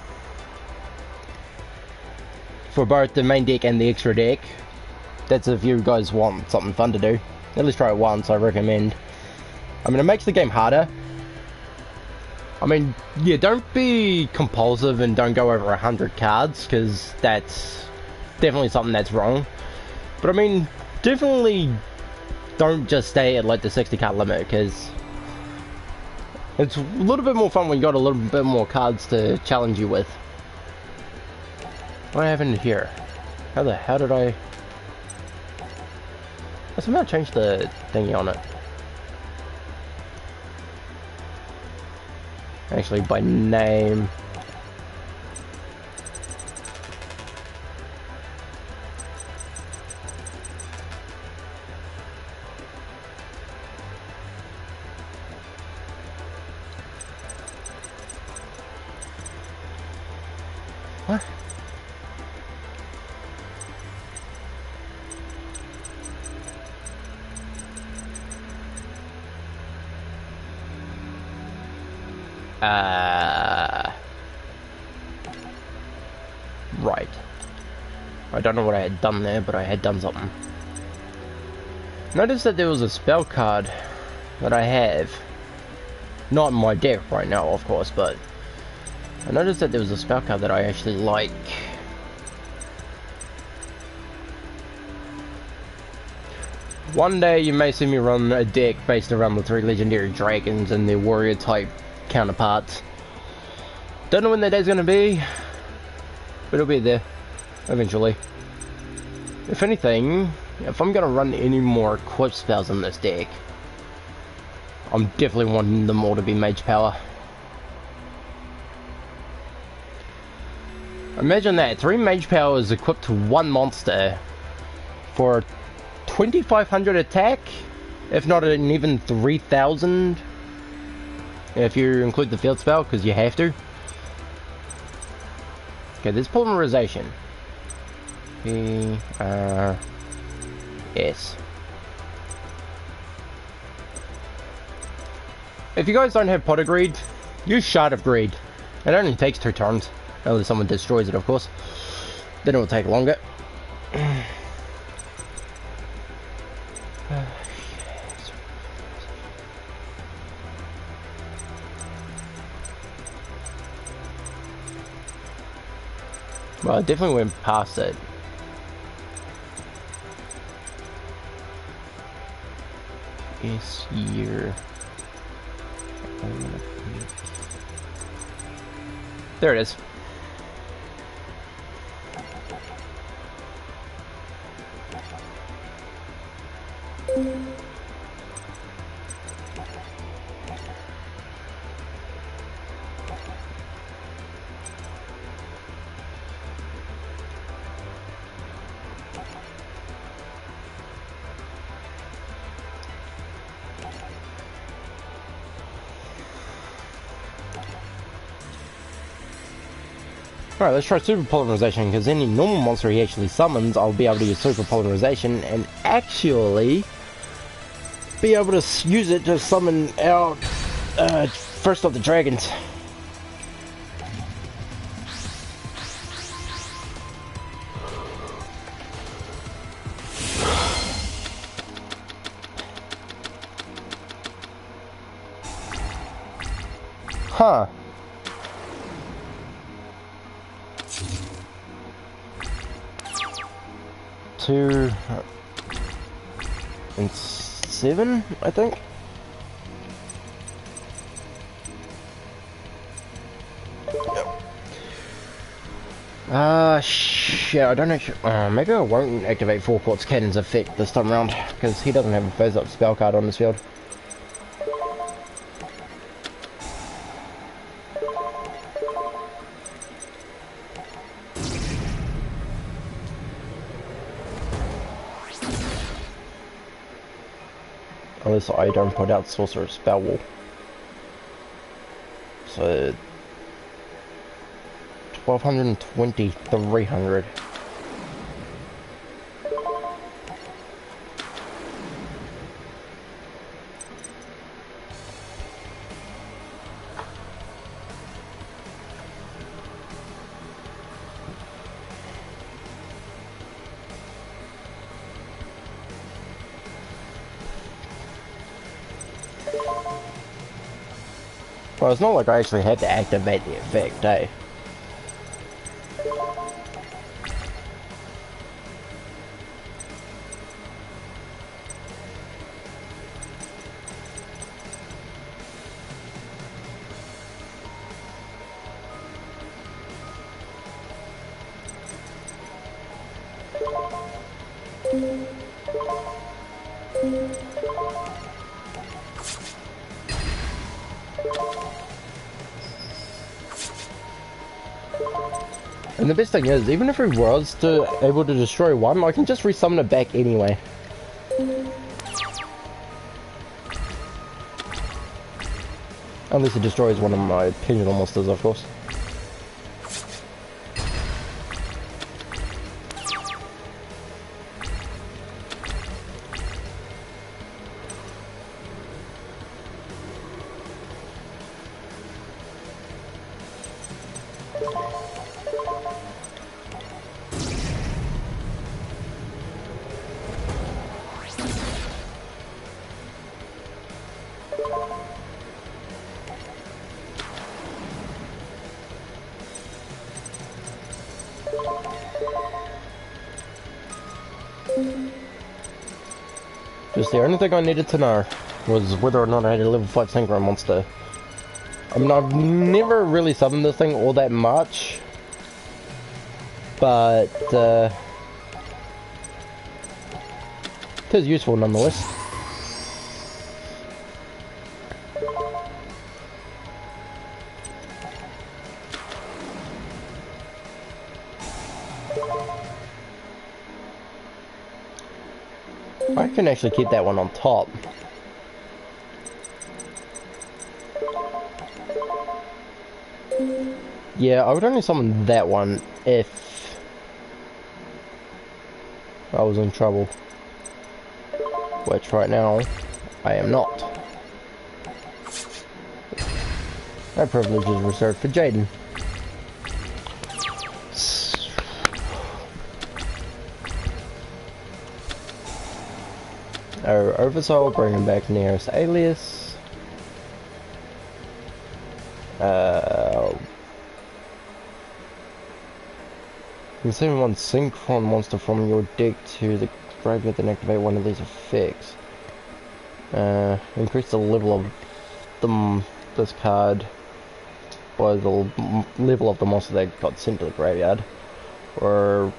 For both the main deck and the extra deck. That's if you guys want something fun to do. At least try it once, I recommend. I mean, it makes the game harder. I mean, yeah, don't be compulsive and don't go over 100 cards, because that's definitely something that's wrong. But I mean, definitely don't just stay at like the 60 card limit, because it's a little bit more fun when you got a little bit more cards to challenge you with. What happened here? How the hell did I somehow change the thingy on it? Actually, by name. What? Right. I don't know what I had done there, but I had done something. Notice that there was a spell card that I have. Not in my deck right now, of course, but I noticed that there was a spell card that I actually like. One day you may see me run a deck based around the 3 legendary dragons and their warrior type counterparts. Don't know when that day's gonna be, but it'll be there eventually. If anything, if I'm gonna run any more equip spells in this deck, I'm definitely wanting them all to be mage power. Imagine that, 3 mage power is equipped to 1 monster for 2500 attack, if not an even 3000 if you include the field spell, because you have to. Okay, there's polymerization. Yes. If you guys don't have Pot of Greed, use Shard of Greed. It only takes 2 turns, unless someone destroys it, of course. Then it will take longer. Well, I definitely went past it. This year. There it is. Alright, let's try Super Polymerization, because any normal monster he actually summons, I'll be able to use Super Polymerization and actually be able to use it to summon out first of the dragons. Huh. Two and 7, I think. Shit, I don't actually. Maybe I won't activate 4 Quartz Cannon's effect this time around, because he doesn't have a phase up spell card on his field. Unless I don't put out Sorcerer's Spell Wall. So 1220, 300. Well, it's not like I actually had to activate the effect, eh? And the best thing is, even if we was able to destroy one, I can just resummon it back anyway. Unless it destroys one of my pendulum monsters, of course. Just the only thing I needed to know was whether or not I had a level 5 synchro monster. I mean, I've never really summoned this thing all that much, but it is useful nonetheless. I can actually keep that one on top. Yeah, I would only summon that one if I was in trouble. Which right now, I am not. That privilege is reserved for Jaden. Our Oversoul, bring him back nearest alias. You can summon one synchron monster from your deck to the graveyard and activate one of these effects. Increase the level of this card by the level of the monster that got sent to the graveyard. Or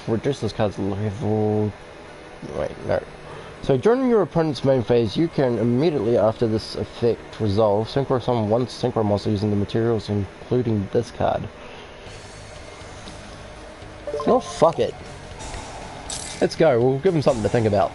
reduce this card's level... Wait, no. So during your opponent's main phase, you can immediately after this effect resolve, synchro summon one synchro monster using the materials including this card. Oh, fuck it. Let's go, we'll give him something to think about.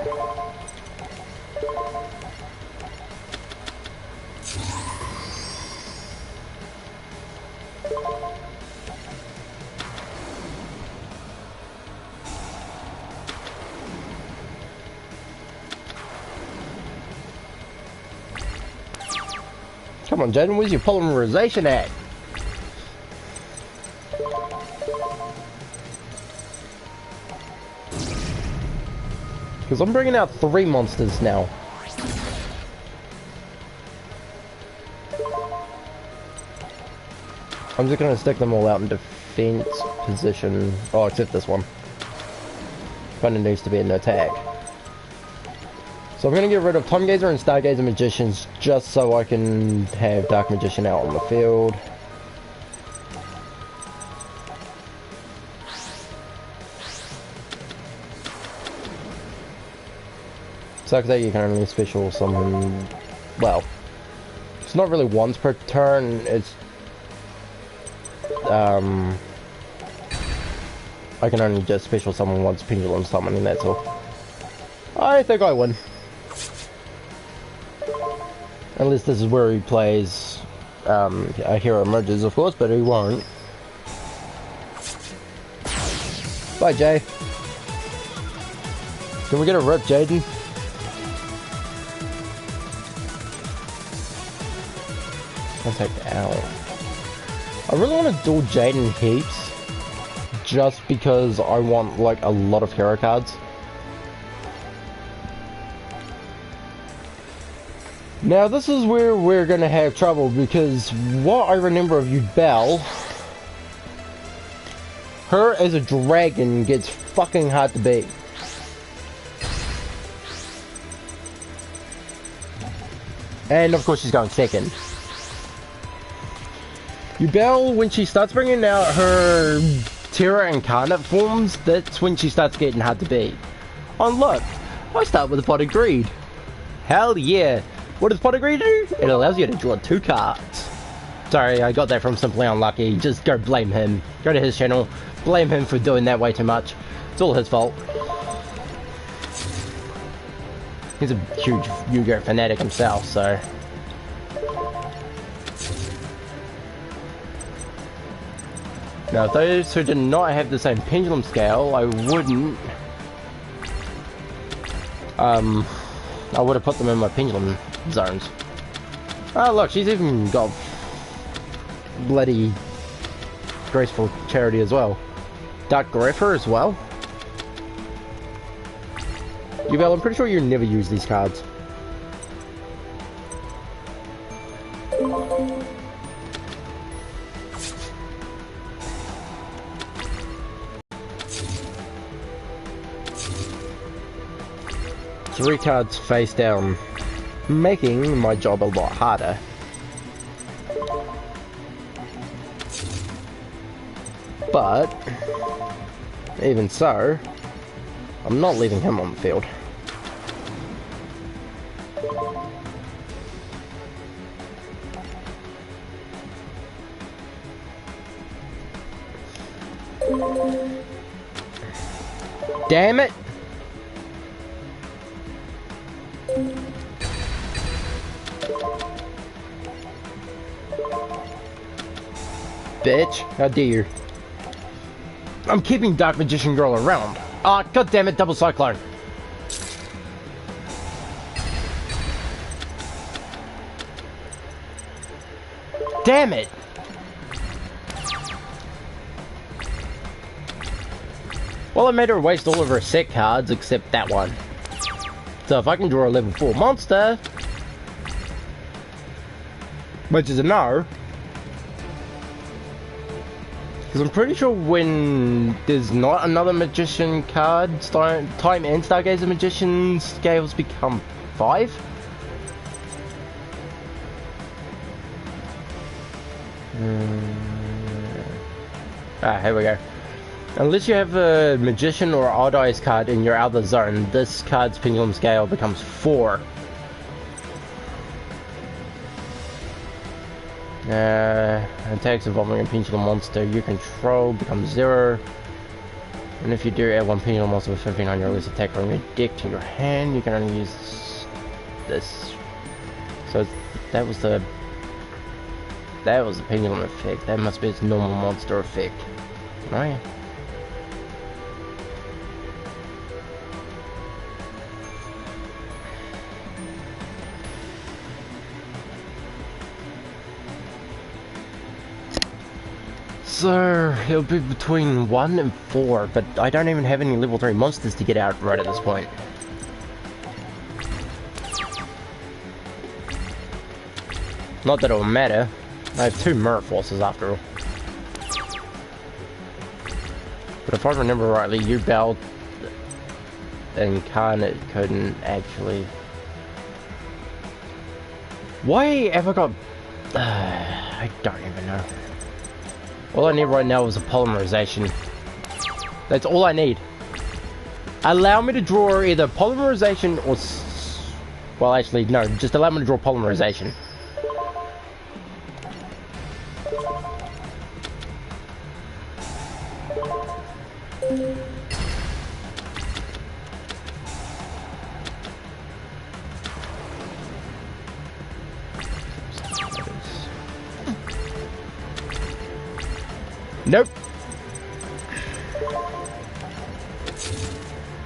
Come on, Jaden, where's your polymerization at? Because I'm bringing out 3 monsters now. I'm just going to stick them all out in defense position. Oh, except this one. Kind of needs to be an attack. So I'm going to get rid of Time Gazer and Stargazer Magicians just so I can have Dark Magician out on the field. Sucks that you can only special summon, well, it's not really once per turn, it's, I can only just special summon once pendulum summoning, that's all. I think I win. Unless this is where he plays a hero emerges, of course, but he won't. Bye, Jay. Can we get a rip, Jaden? Contact out. I really want to duel Jaden heaps, just because I want like a lot of hero cards. Now this is where we're gonna have trouble, because what I remember of Yugioh, her as a dragon gets fucking hard to beat. And of course she's going second. Yugioh, when she starts bringing out her Terra Incarnate forms, that's when she starts getting hard to beat. Oh look, I start with a pot of greed. Hell yeah. What does pot of greed do? It allows you to draw 2 cards. Sorry, I got that from Simply Unlucky. Just go blame him. Go to his channel, blame him for doing that way too much. It's all his fault. He's a huge Yu-Gi-Oh fanatic himself, so... Now, those who did not have the same pendulum scale, I wouldn't... I would have put them in my pendulum zones. Oh look, she's even got bloody graceful charity as well. Dark Grapher as well. Yugioh, I'm pretty sure you never use these cards. Three cards face down, making my job a lot harder. But, even so, I'm not leaving him on the field. Damn it! Bitch, how dare you? I'm keeping Dark Magician Girl around. Ah, oh, god damn it, double cyclone. Damn it! Well, I made her waste all of her set cards except that one. So if I can draw a level 4 monster, which is a no, because I'm pretty sure when there's not another magician card, time and Stargazer magician scales become 5. Here we go. Unless you have a magician or odd eyes card in your other zone, this card's pendulum scale becomes 4. Attacks involving a pendulum monster you control becomes 0. And if you do add one pendulum monster with 15 on your list attack from your deck to your hand, you can only use this. So that was the pendulum effect. That must be its normal monster effect. Right? So, it'll be between 1 and 4, but I don't even have any level 3 monsters to get out right at this point. Not that it will matter. I have 2 Mirror Forces after all. But if I remember rightly, Yugioh Incarnate couldn't actually... Why have I got... I don't even know. All I need right now is a polymerization. That's all I need. Allow me to draw either polymerization or... Well, actually, no. Just allow me to draw polymerization. Nope.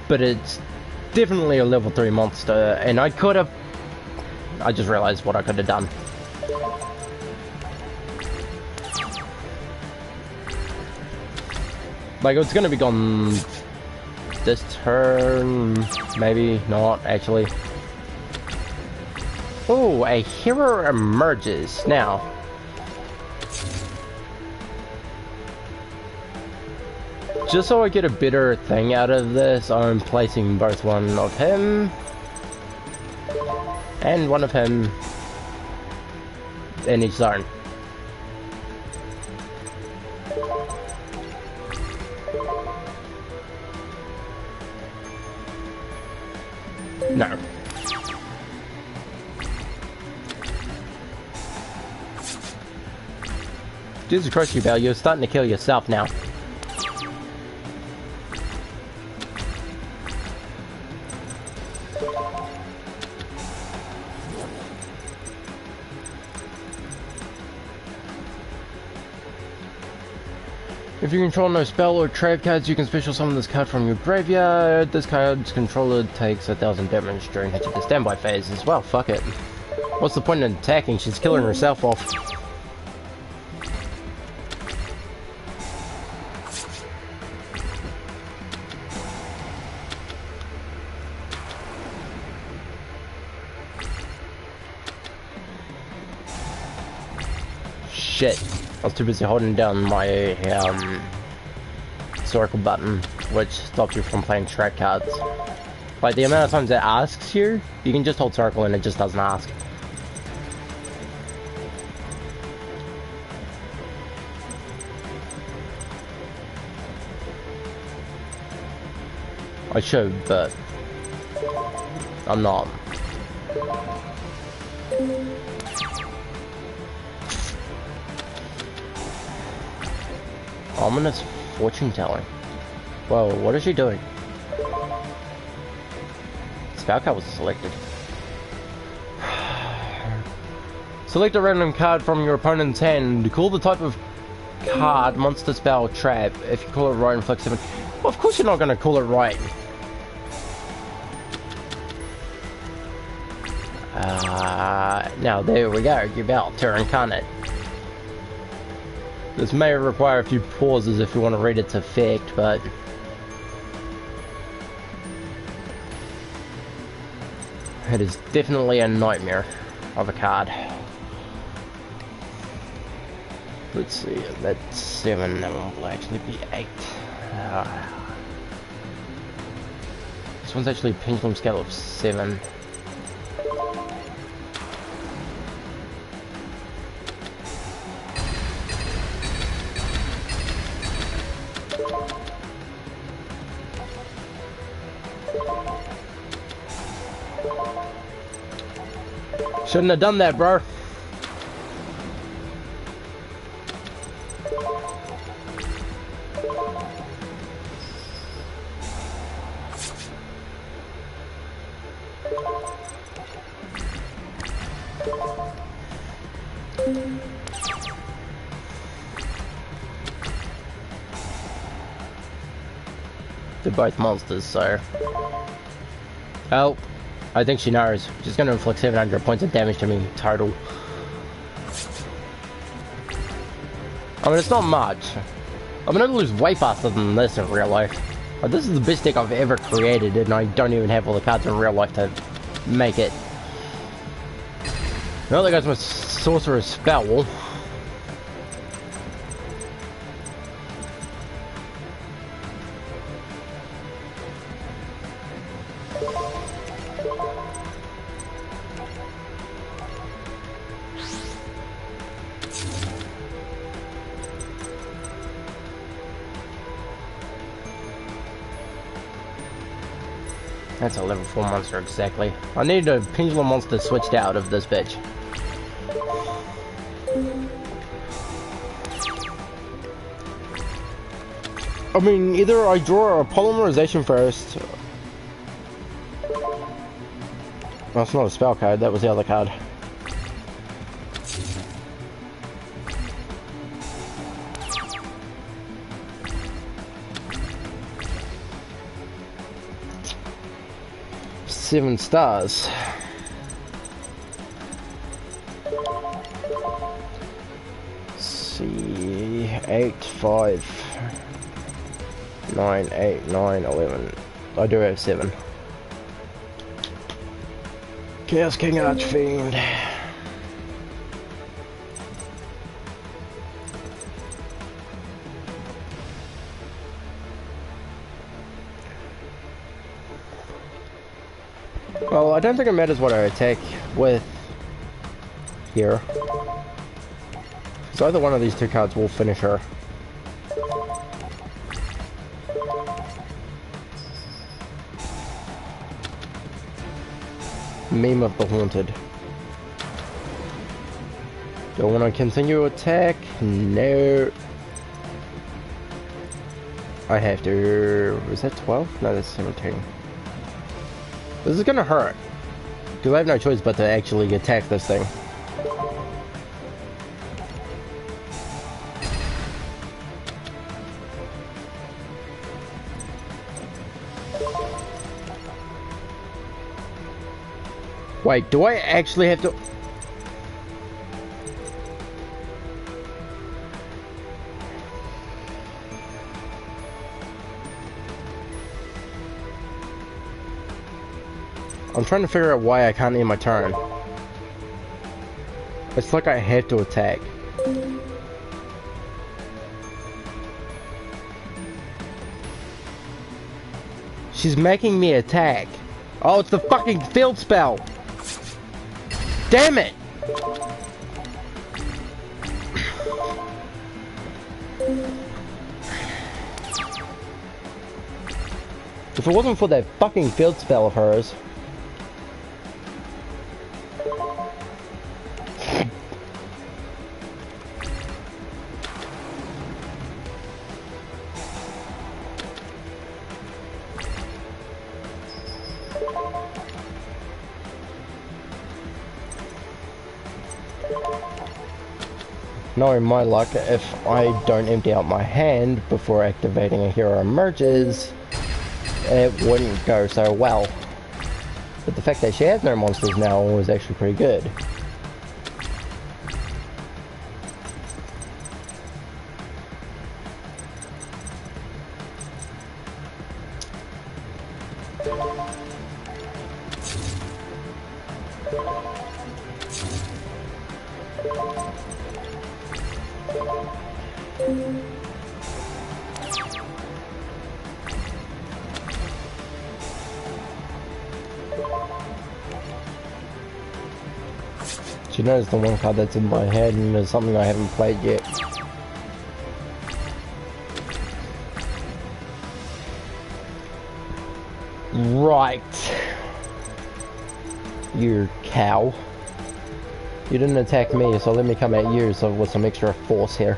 But it's definitely a level 3 monster, and I could have... I just realized what I could have done. Like, it's gonna be gone this turn, maybe not, actually. Oh, a hero emerges. Now, just so I get a better thing out of this, I'm placing both one of him and one of him in each zone. No. Jesus Christ, you Bell, you're starting to kill yourself now. If you control no spell or trap cards, you can special summon this card from your graveyard. This card's controller takes 1000 damage during hitting the standby phase as well. Fuck it. What's the point in attacking? She's killing herself off. Shit. I was too busy holding down my circle button, which stops you from playing track cards. Like the amount of times it asks you, you can just hold circle and it just doesn't ask. I should, but I'm not. Ominous fortune telling. Whoa, what is she doing? Spell card was selected. Select a random card from your opponent's hand. Call the type of card, monster, spell, trap. If you call it right, inflict 7. Well, of course you're not going to call it right. Now there we go. You're about to incarnate. This may require a few pauses if you want to read its effect, but it is definitely a nightmare of a card. Let's see, that's 7, that one will actually be 8. This one's actually a pendulum scale of 7. Shouldn't have done that, bro. They're both monsters, so... Oh, I think she knows. She's going to inflict 700 points of damage to me total. I mean, it's not much. I'm going to lose way faster than this in real life. Like, this is the best deck I've ever created, and I don't even have all the cards in real life to make it. Well, there goes my sorcerer's spell. That's a level 4 monster exactly. I need a pendulum monster switched out of this bitch. I mean, either I draw a polymerization first. That's not a spell card, that was the other card. Seven stars. See, 8, 5, 9, 8, 9, 11. I do have 7. Chaos King Archfiend. Well, I don't think it matters what I attack with here. So either one of these two cards will finish her. Meme of the Haunted. Do I want to continue attack? No. I have to... is that 12? No, that's 17. This is gonna hurt. Because I have no choice but to actually attack this thing. Wait, do I actually have to... I'm trying to figure out why I can't end my turn. It's like I have to attack. She's making me attack. Oh, it's the fucking field spell! Damn it! If it wasn't for that fucking field spell of hers... Knowing my luck, if I don't empty out my hand before activating a hero emerges, it wouldn't go so well. But the fact that she has no monsters now is actually pretty good. She knows the one card that's in my head and there's something I haven't played yet. Right. You cow. You didn't attack me, so let me come at you so with some extra force here.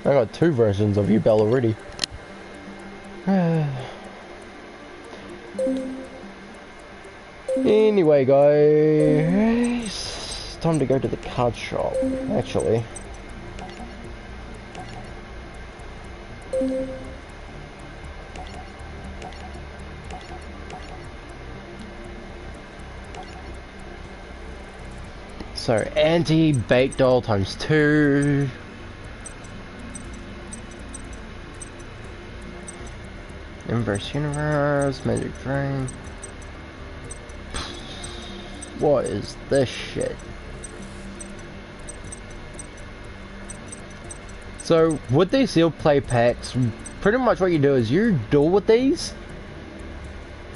I got two versions of you, Belle, already. Anyway, guys, time to go to the card shop, actually. So, anti-bait doll times 2. Inverse universe, magic drain. What is this shit? So with these sealed play packs, pretty much what you do is you duel with these,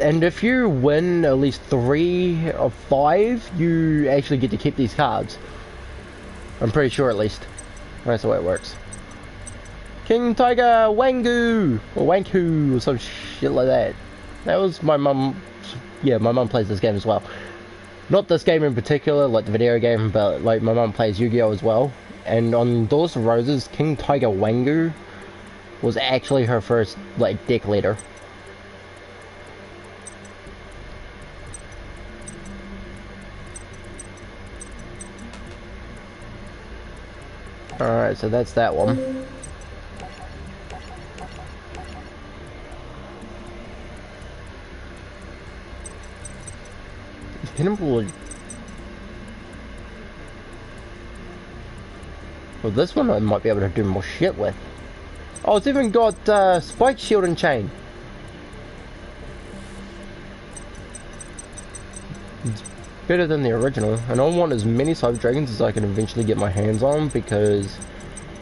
and if you win at least 3 of 5, you actually get to keep these cards. I'm pretty sure, at least. That's the way it works. King Tiger Wangu or Wanku or some shit like that. That was my mum. Yeah, my mum plays this game as well. Not this game in particular, like the video game, but like my mum plays Yu-Gi-Oh as well. And on Doors of Roses, King Tiger Wangu was actually her first like deck leader. Alright, so that's that one. Pinnacle. Well, this one I might be able to do more shit with. Oh, it's even got Spike Shield and Chain. It's better than the original, and I want as many Cyber Dragons as I can eventually get my hands on, because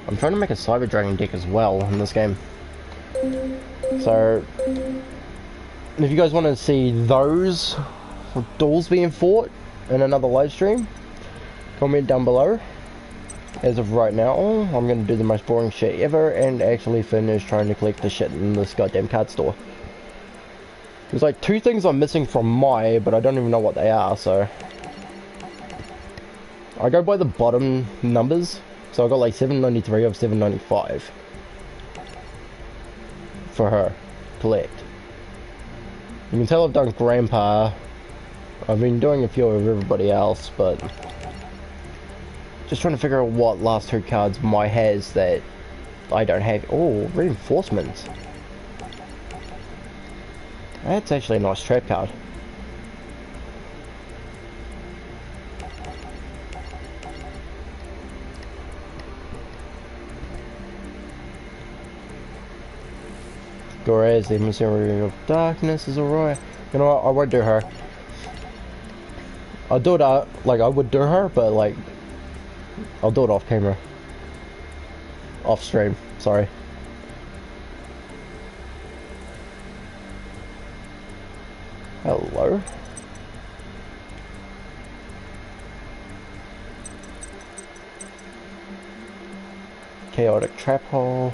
I'm trying to make a Cyber Dragon deck as well in this game. So if you guys want to see those duels being fought in another live stream, comment down below. As of right now, I'm going to do the most boring shit ever and actually finish trying to collect the shit in this goddamn card store. There's like 2 things I'm missing from my, but I don't even know what they are, so... I go by the bottom numbers, so I got like 793 of 795 for her, collect. You can tell I've done Grandpa. I've been doing a few of everybody else, but... just trying to figure out what last 2 cards my has that I don't have. Oh, reinforcements. That's actually a nice trap card. Goraz, the Emissary of Darkness is alright. You know what, I won't do her. I'll do it, like, I would do her, but, like, I'll do it off camera. Off stream, sorry. Hello? Chaotic Trap Hole.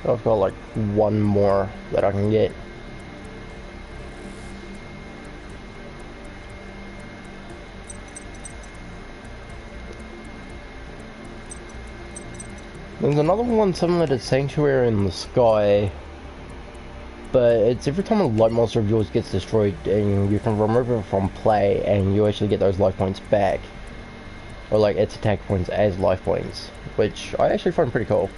I've got like 1 more that I can get. There's another one similar to Sanctuary in the Sky, but it's every time a light monster of yours gets destroyed and you can remove it from play and you actually get those life points back. Or like its attack points as life points, which I actually find pretty cool.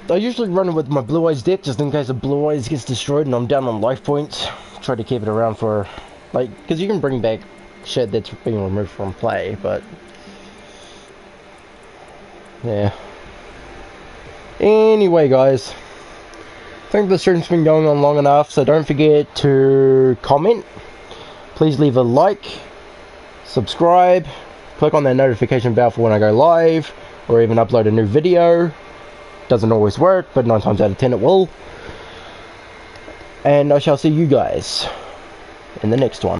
I usually run it with my Blue Eyes deck just in case the Blue Eyes gets destroyed and I'm down on life points. Try to keep it around for, like, because you can bring back shit that's being removed from play, but yeah. Anyway, guys, I think the stream's been going on long enough, so don't forget to comment. Please leave a like, subscribe, click on that notification bell for when I go live, or even upload a new video. Doesn't always work, but 9 times out of 10 it will. And I shall see you guys in the next one.